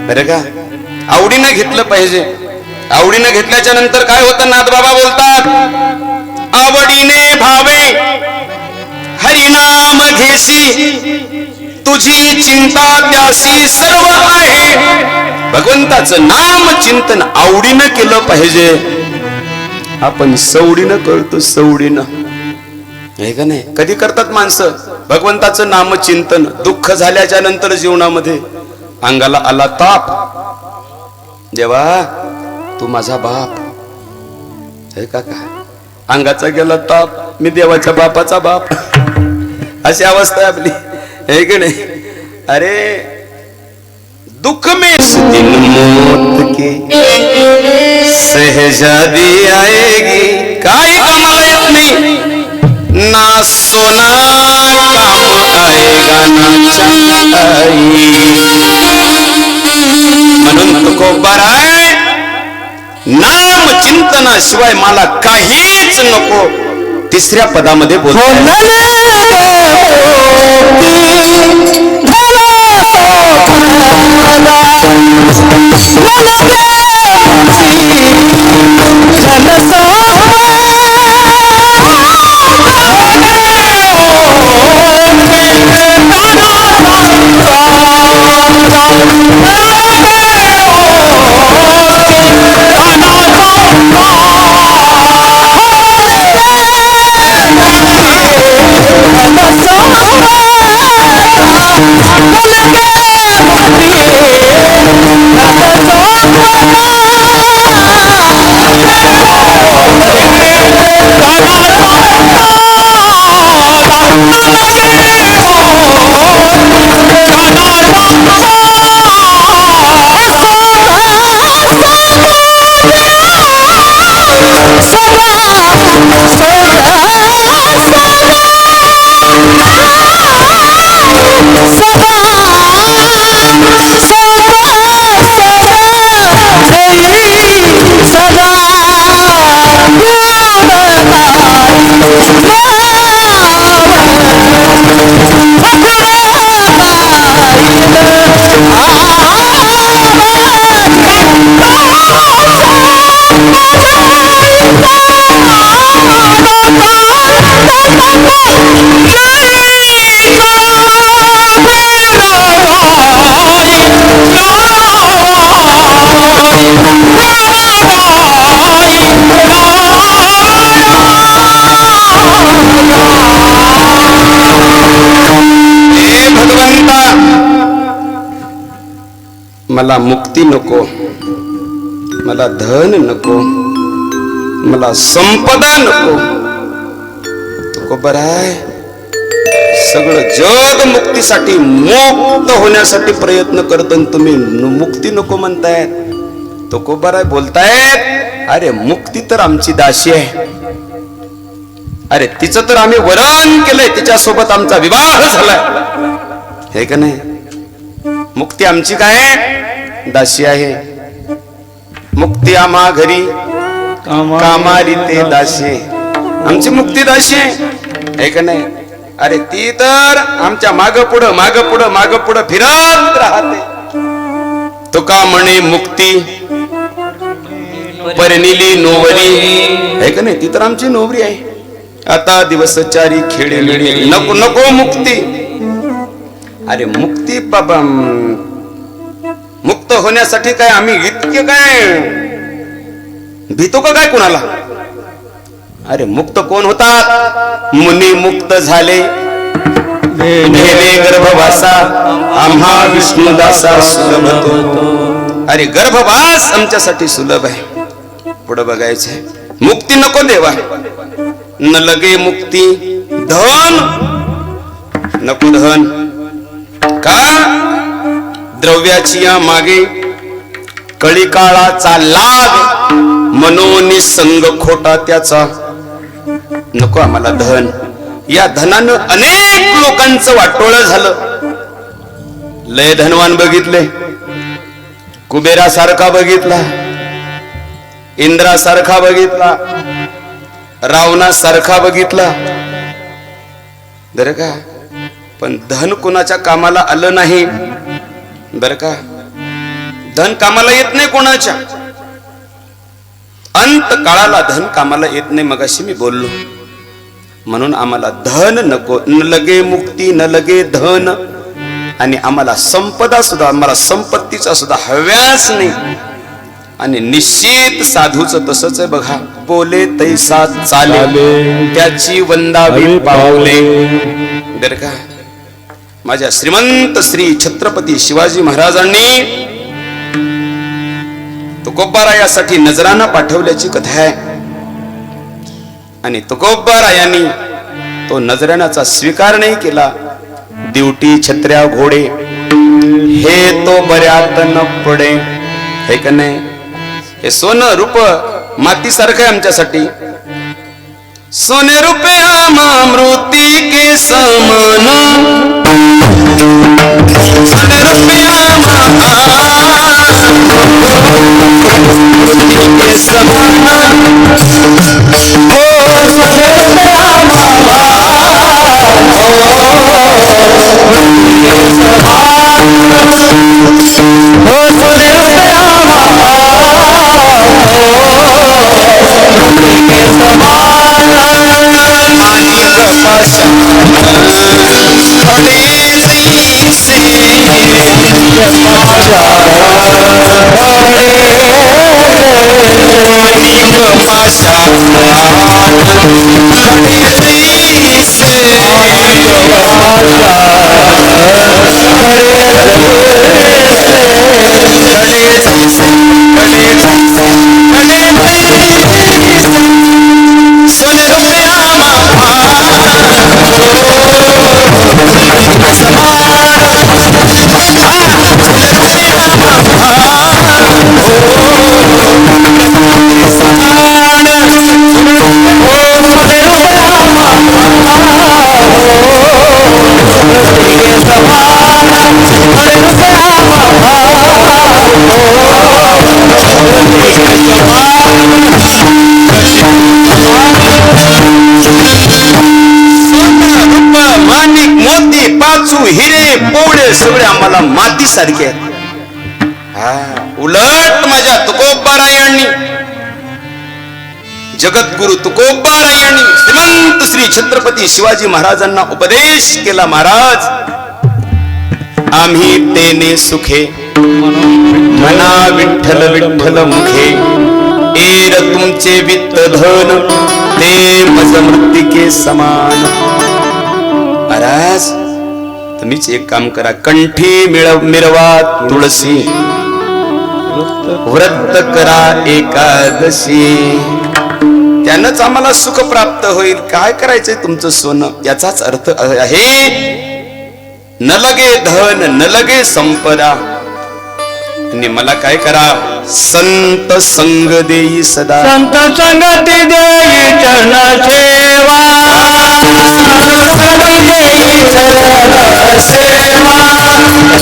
बरं का. आवडीने घेतलं पाहिजे. आवडीने घेतल्याच्या नंतर काय होतं, नाथबाबा बोलतात, आवडीने भावे हरिनाम घेसी, तुझी चिंता त्यासी सर्व आहे. भगवंताचं नाम चिंतन आवडीनं केलं पाहिजे. आपण सवडीनं करतो, सवडीनं, हे का नाही. कधी करतात माणसं भगवंताचं नाम चिंतन, दुःख झाल्याच्या नंतर जीवनामध्ये अंगाला आला ताप, देवा तू माझा बाप, हे का अंगाचा गेला ताप, मी देवाच्या बापाचा बाप, अशी अवस्था आहे आपली, हे की नाही. अरे दुख में दिन मौत की सहजादी आएगी, काही कामाला येत नाही, ना सोना काम आएगा ना चांदी. म्हणून तुकोबार आहे, नाम चिंतनाशिवाय मला काहीच नको. तिसऱ्या पदामध्ये बोलतो, मला मुक्ती नको, मला धन नको, मला संपदा नको. तुको बरं आहे, सगळं जग मुक्तीसाठी, मुक्त होण्यासाठी प्रयत्न करत, तुम्ही मुक्ती नको म्हणतायत. तुको बरं आहे बोलतायत, अरे मुक्ती तर आमची दासी आहे, अरे तिचं तर आम्ही वरण केलंय, तिच्यासोबत आमचा विवाह झालाय, हे का नाही. मुक्ती आमची काय दासी आहे. मुक्ती आम्हा घरी कामारी ते दासी, आमची मुक्ती दासी आहे का नाही. अरे ती तर आमच्या माग पुढं फिरत राहते. तुका म्हणे मुक्ती परनिली नोवरी, आहे का नाही. ती तर आमची नोवरी आहे. आता दिवसचारी खेळे मिळे, नको नको मुक्ती. अरे मुक्ती बाबा, मुक्त होण्यासाठी काय आम्ही इतके काय भीतो का काय कुणाला. अरे मुक्त कोण होतात, मुनी मुक्त झाले, नेले गर्भवासा, आम्हा विष्णुदासा सुलभ तो. अरे गर्भवास आमच्यासाठी सुलभ आहे. पुढे बघायचंय, मुक्ती नको देवा, न लगे मुक्ती, धन नको, धन का द्रव्याची या मागे कळी काळाचा लाभ, मनोनिसंग खोटा त्याचा. नको आम्हाला धन. या धनानं अनेक लोकांचं वाटोळ झालं. लय धनवान बघितले, कुबेरासारखा बघितला, इंद्रासारखा बघितला, रावणासारखा बघितला बरं का, पण धन कोणाच्या कामाला आलं नाही बरं का. धन कामाला येत नाही कोणाच्या, अंत काळाला धन कामाला येत नाही. मगाशी मी बोललो, म्हणून आम्हाला धन नको, न लगे मुक्ती न लगे धन, आणि आम्हाला संपदा सुद्धा, आम्हाला संपत्तीचा सुद्धा हव्यास नाही. आणि निश्चित साधूचं तसंच आहे बघा, बोले तैसा चाले त्याची वंदावी पावले बरं का. माझ्या श्रीमंत श्री छत्रपती शिवाजी महाराजांनी तुकोबारायासाठी नजराना पाठवल्याची कथा आहे. आणि तुकोबारायांनी तो नजरानाचा स्वीकार नाही केला. दिवटी छत्र्या घोडे हे तो बऱ्यात न पडे, हे का नाही. हे सोनं रूप मातीसारखं आहे आमच्यासाठी. सोने रुपया मामृती के समान, सोने रुपया के समान, हो सोने रुपया हिरे पोळे सगळे आम्हाला माती सारखे आहेत. उलट माझ्या तुकोबारायांनी, जगद्गुरु तुकोबारायांनी श्रीमंत श्री छत्रपती शिवाजी महाराजांना उपदेश केला. महाराज, आम्ही तेने सुखे मना विठ्ठल विठ्ठल मुखे, एर तुमचे वित्त धन ते मज मृत्तिके समान. महाराज, तुम्हीच एक काम करा, कंठी मिरवा तुळशी, व्रत करा एकादशी, त्यानंच आम्हाला सुख प्राप्त होईल. काय करायचंय तुमचं सोनं, याचाच अर्थ आहे न लगे धन न लगे संपदा. आणि मला काय करा, संत संग देई सदा, संत संगती देई चरण सेवा,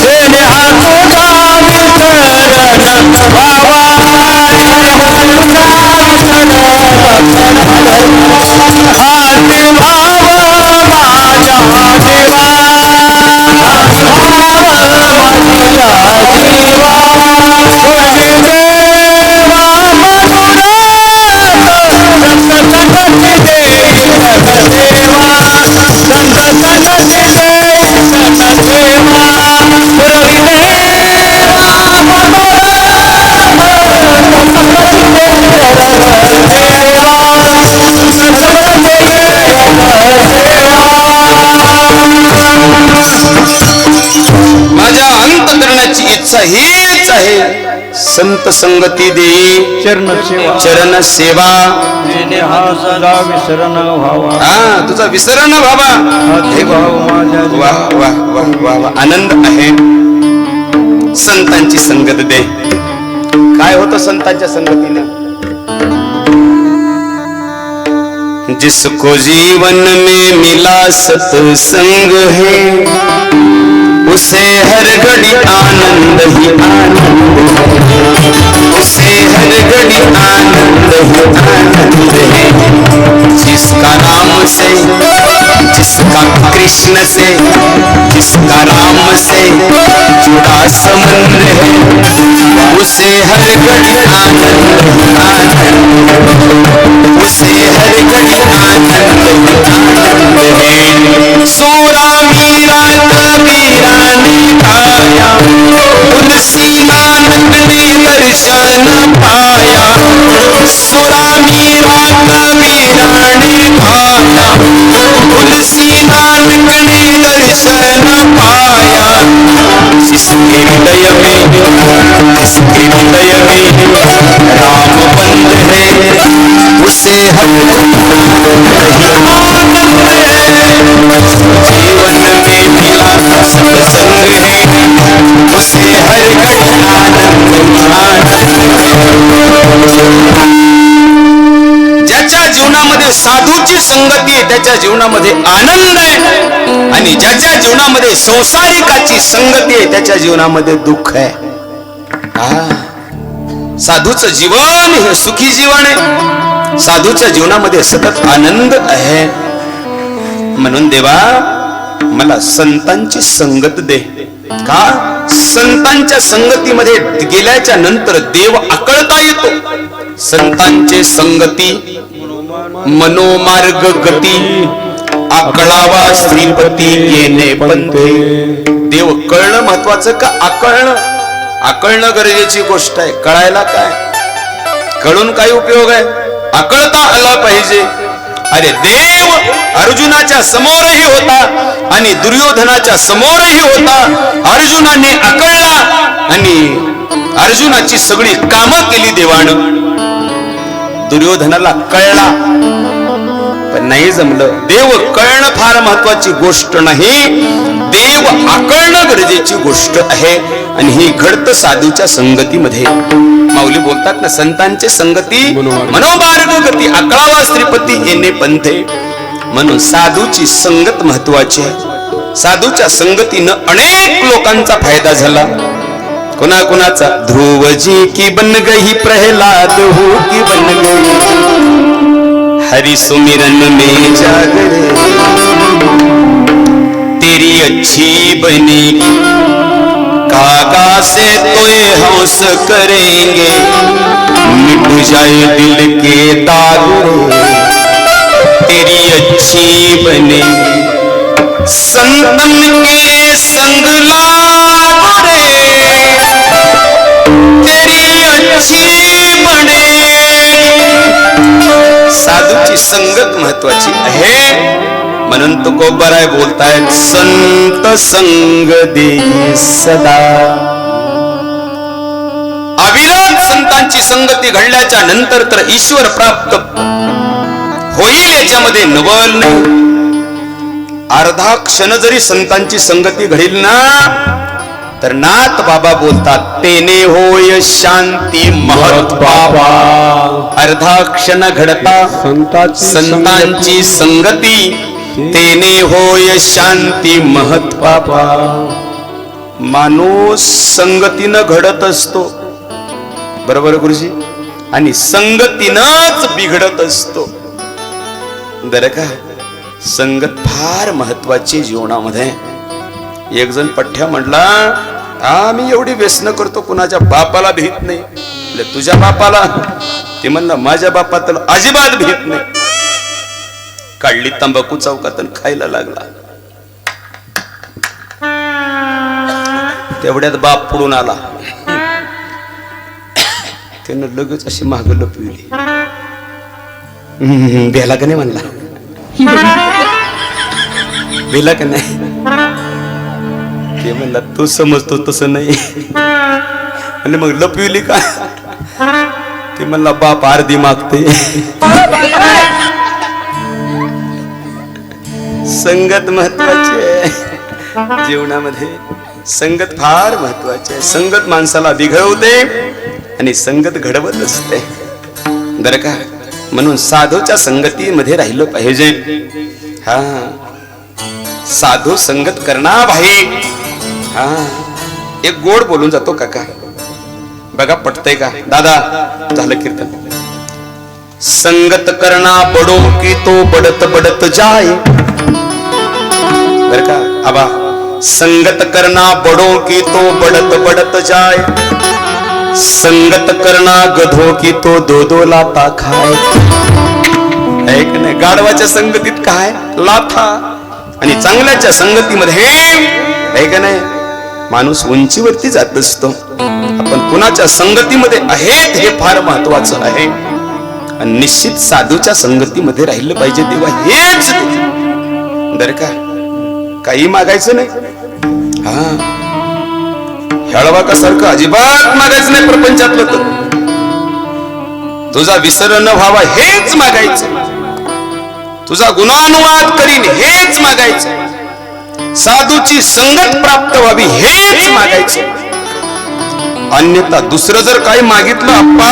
देणे हातुका विठ्ठल भावा, हाती भाव माझ्या देवा, माझ्या अंतकरणाची इच्छा हीच आहे, संत संगती देई चरण सेवा, हा सदा विसरण व्हावा. हा तुझा विसरण व्हावा. हे वा वा वा वा वा, आनंद आहे. संतांची संगत दे. काय होतं संतांच्या संगतीने, जिसको जीवन में मिला सत्संग है, उसे हर घड़ी आनंद ही आनंद है, उसे हर घड़ी आनंद ही आनंद है. कृष्ण से जिसका राम से जुड़ा संबंध है उसे हर घड़ी आनंद आनंद उसे हर घड़ी आनंद आनंद है। सोरा मीरा कबीरा ने गाया तुलसी नानक ने दर्शन पाया। सोरा मीरा कबीरा ने गाया तुलसी नानक ने दर्शन पाया। जिसके हृदय में राम बंद है उसे हर आनंद है। जीवन में मिला सत्संग है उसे हर घड़ी आनंद आनंद। ज्याच्या जीवनामध्ये साधूची संगती आहे त्याच्या जीवनामध्ये आनंद आहे आणि ज्याच्या जीवनामध्ये संसारिकाची संगती आहे त्याच्या जीवनामध्ये दुःख आहे। साधूचं जीवन हे सुखी जीवन आहे, साधूच्या जीवनामध्ये सतत आनंद आहे। म्हणून देवा मला संतांची संगत दे। का? संतांच्या संगतीमध्ये गेल्याच्या नंतर देव आकळता येतो। संतांचे संगती मनोमार्ग गती आकळावा श्रीपती येणे पंथे। देव कळणं महत्वाचं का आकळणं? आकळणं गरजेची गोष्ट आहे। कळायला काय, कळून काय उपयोग आहे? आकळता आला पाहिजे। अरे देव अर्जुनाच्या समोरही होता आणि दुर्योधनाच्या समोरही होता। अर्जुनाने आकळला आणि अर्जुनाची सगळी कामं केली देवानं। दुर्योधनाला कळला पण नाही जमलं। देव कळणं फार महत्वाची गोष्ट नाही, देव आकळणं गरजेची गोष्ट आहे आणि ही घडतं साधूच्या संगतीमध्ये। माऊली बोलतात ना, संतांचे संगती मनोमार्ग गती आकळावा श्रीपती येणे पंथे। म्हणून साधूची संगत महत्वाची आहे। साधूच्या संगतीनं अनेक लोकांचा फायदा झाला। कुणा कुणाचा? ध्रुव जी की बन गई प्रहलाद हो की बन गई हरि सुमिरन में जागरे तेरी अच्छी बनेगी कागा से तोए हौस करेंगे मिट जाए दिल के दाग तेरी अच्छी बनेगी। संतन के संग लाग रे तेरी अच्छी बनेगी। साधूची संगत महत्वाची आहे म्हणून तुकोबाराय बोलतायत संत संग दे सदा। अविरत संतांची संगती घडल्याच्या नंतर तर ईश्वर प्राप्त होईल याच्यामध्ये नवल नाही। अर्धा क्षण जरी संतांची संगती घडील ना तर नाथ बाबा बोलतात तेने होय शांती महत् बाबा। अर्धा क्षण घडता संतांची संगती तेने होय शांती महत् बाबा। माणूस संगतीनं घडत असतो, बरोबर गुरुजी, आणि संगतीनंच बिघडत असतो। बरं का? संगत फार महत्वाची जीवनामध्ये। एक जण पठ्ठ्या म्हटला, आम्ही एवढी व्यसन करतो कुणाच्या बापाला भीत नाही। तुझ्या बापाला? ते म्हणला माझ्या बापाला अजिबात भीत नाही। काढली तंबाखू चौकातून खायला लागला। तेवढ्यात बाप पुढून आला, त्यानं लगेच अशी माग लपविली। भेला का नाही म्हणला? भेला का नाही? ते म्हणला तू समजतो तसं नाही। आणि मग लपविली का? ते म्हणला बाप अर्धी मागते। संगत महत्वाची आहे जीवनामध्ये। संगत फार महत्वाची आहे। संगत माणसाला बिघडवते आणि संगत घडवत असते, बरं का? म्हणून साधूच्या संगतीमध्ये राहिलं पाहिजे। हा, साधू संगत करना भाई। हा, एक गोड बोलून जातो काका, बघा पटतंय का? दादा झालं कीर्तन। संगत करना बडो की तो बडत बडत जाए बर का आबा, संगत करना बड़ों की तो बढ़त बढ़त जाए, संगत करना गधों की तो दो दो लाता खाए. ऐक नाही, गाढवाच्या संगतीत काय लाथा आणि चांगल्याच्या संगतीमध्ये ऐक नाही माणूस उंचीवरती जात असतो. आपण कुणाच्या संगतीमध्ये आहेत हे फार महत्वाचं आहे. आणि निश्चित साधूच्या संगतीमध्ये राहिलं पाहिजे तेव्हा हेच बर का, काही मागायचं नाही. हा, हेळवाकासारखं अजिबात मागायचं नाही प्रपंचातलं. तर तुझा विसर न व्हावा हेच मागायचं, तुझा गुणानुवाद करीन हेच मागायचं, साधूची संगत प्राप्त व्हावी हेच मागायचं. अन्यथा दुसरं जर काही मागितलं अप्पा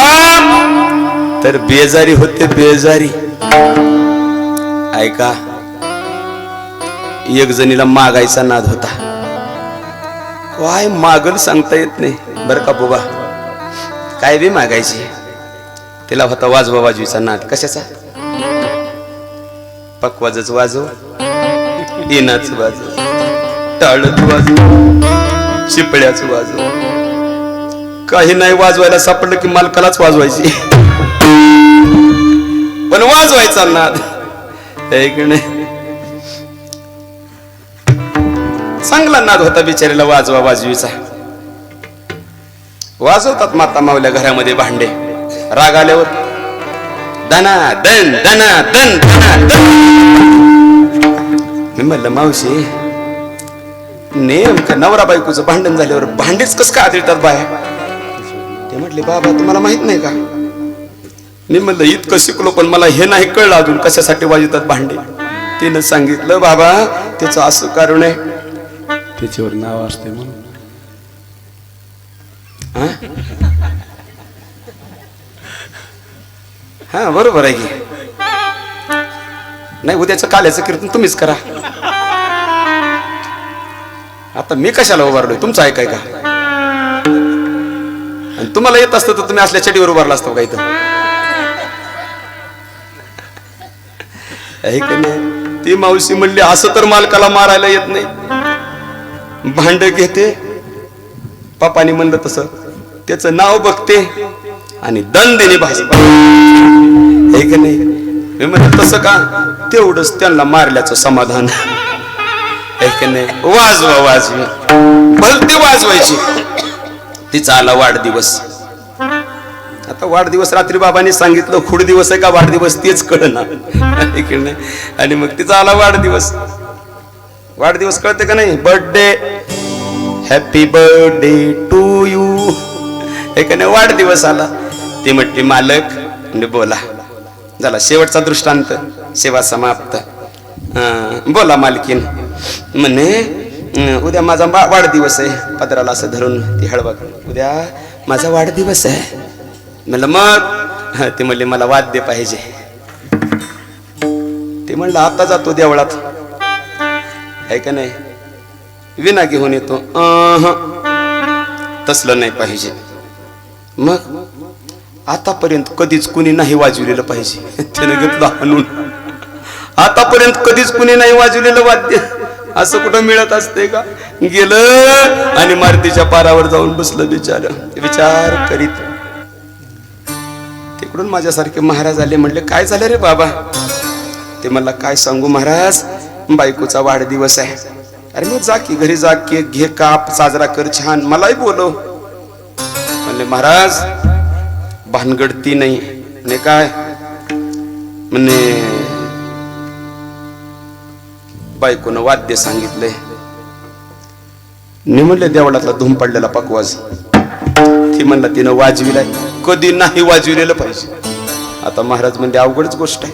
तर बेजारी होते, बेजारी. ऐका, एक जणीला मागायचा नाद होता, काय मागल सांगता येत नाही बर का बाबा, काय बी मागायची. तिला होता वाजवा वाजवीचा नाद. कशाचा? पकवाजच वाजव, इनाच वाजव, टाळच वाजव, चिपळ्याच वाजव. काही नाही वाजवायला सापडलं की मालकालाच वाजवायची, पण वाजवायचा नाद. एक नाही, चांगला नाद होता बिचारीला वाजवा वाजवीचा. वाजवतात माता मावल्या घरामध्ये भांडे, राग आल्यावर दना दन दना दन दना दन. मी म्हणलं मावशी, नेमकं नवरा बायकोचं भांडण झाल्यावर भांडेच कस का आदळतात बाया? ते म्हटले बाबा तुम्हाला माहित नाही का? मी म्हणलं इतकं शिकलो पण मला हे नाही कळलं अजून कशासाठी वाजवतात भांडे. तिनं सांगितलं बाबा त्याचं असं कारण आहे, त्याच्यावर नाव असते म्हणून. हा बरोबर आहे की नाही. उद्याचं काल्याचं कीर्तन तुम्हीच करा. आता मी कशाला उभारलोय? तुमचं ऐकाय का? आणि तुम्हाला येत असतं तर तुम्ही असल्या चडीवर उभारला असतो का इथं? ऐक नाही, ती मावशी म्हणली असं तर मालकाला मारायला येत नाही. भांड घेते, पप्पानी म्हणलं तसं, त्याचं नाव बघते आणि दंडेने भाजपा. ऐक नाही, मी म्हणलं तसं का? तेवढंच त्यांना मारल्याचं समाधान. ऐक नाही, वाजवा वाजवी भलती वाजवायची. तिचा आला वाढदिवस. आता वाढदिवस रात्री बाबांनी सांगितलं खुड दिवस आहे का वाढदिवस तेच कळना. आणि मग तिचा आला वाढदिवस. वाढदिवस कळते का नाही? Birthday, happy birthday to you. एक नाही वाढदिवस आला. ती म्हटली मालक म्हणजे बोला. झाला शेवटचा दृष्टांत, सेवा समाप्त. बोला मालकीन. म्हणे उद्या माझा वाढदिवस आहे. पदराला असं धरून ती हळवा, उद्या माझा वाढदिवस आहे. म्हणलं मग? ते म्हणले मला वाद्य पाहिजे. ते म्हणलं आता जातो देवळात, आहे का नाही, विना घेऊन येतो. तसलं नाही पाहिजे. मग आतापर्यंत कधीच कुणी नाही वाजवलेलं पाहिजे. त्याने घेतलं आणून. आतापर्यंत कधीच कुणी नाही वाजवलेलं वाद्य असं कुठं मिळत असते का? गेलं आणि मारुतीच्या पारावर जाऊन बसलं बिचार. विचार करीत तिकडून माझ्यासारखे महाराज आले. म्हणले काय झालं रे बाबा? ते मला काय सांगू महाराज, बायकोचा वाढदिवस आहे. अरे मग जा की घरी जा, केक घे, काप, साजरा कर, छान, मलाही बोलव. म्हणले महाराज भानगड ती नाही. म्हणे काय? म्हणे बायकोनं वाद्य सांगितलंय. मी म्हणले देवळातला धूम पडलेला पकवाज. ती म्हणला तिनं वाजविलाय, कधी नाही वाजविलेलं पाहिजे. आता महाराज म्हणजे अवघडच गोष्ट आहे.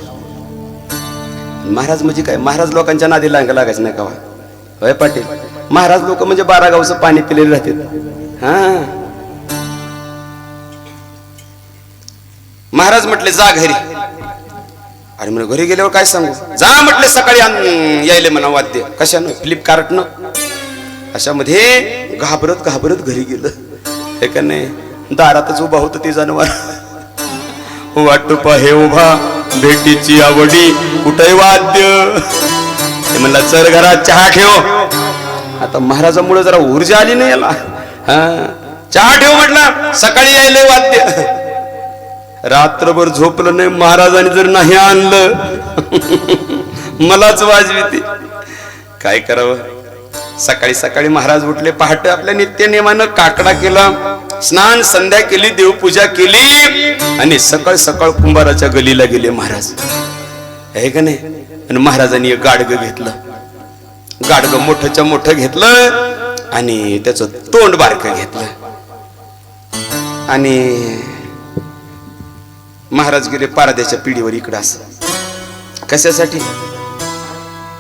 महाराज म्हणजे काय? महाराज लोकांच्या नादी लागायचं नाही का? होय पाटील, महाराज लोक म्हणजे 12 गावचं पाणी पिलेले राहतात. हा, महाराज म्हटले जा घरी. अरे म्हणजे घरी गेल्यावर काय सांगू? जा म्हटले सकाळी यायले म्हणा वाद्य. कशानं? फ्लिपकार्टनं. अशामध्ये घाबरत घाबरत घरी गेलं. हे का नाही, दारातच उभा होत ते जनावर. वाट पाहे उभा भेटीची आवडी, कुठे वाद्य. ते म्हणला चल घरात चहा ठेव. आता महाराजामुळे जरा ऊर्जा आली नाही याला. चहा ठेव म्हटलं, सकाळी यायला वाद्य. रात्रभर झोपलं नाही. महाराजांनी जर नाही आणलं मलाच वाजविते. काय करावं. सकाळी सकाळी महाराज उठले. पहाटे आपल्या नित्य नियमानं काकडा केला, स्नान संध्या केली, देवपूजा केली आणि सकाळ सकाळ कुंभाराच्या गलीला गेले महाराज. आहे का नाही. आणि महाराजांनी एक गाडगं घेतलं. गाडगं मोठंच्या मोठं घेतलं आणि त्याचं तोंड बारकं घेतलं. आणि महाराज गेले पारद्याच्या पिढीवर इकडं. असं कशासाठी.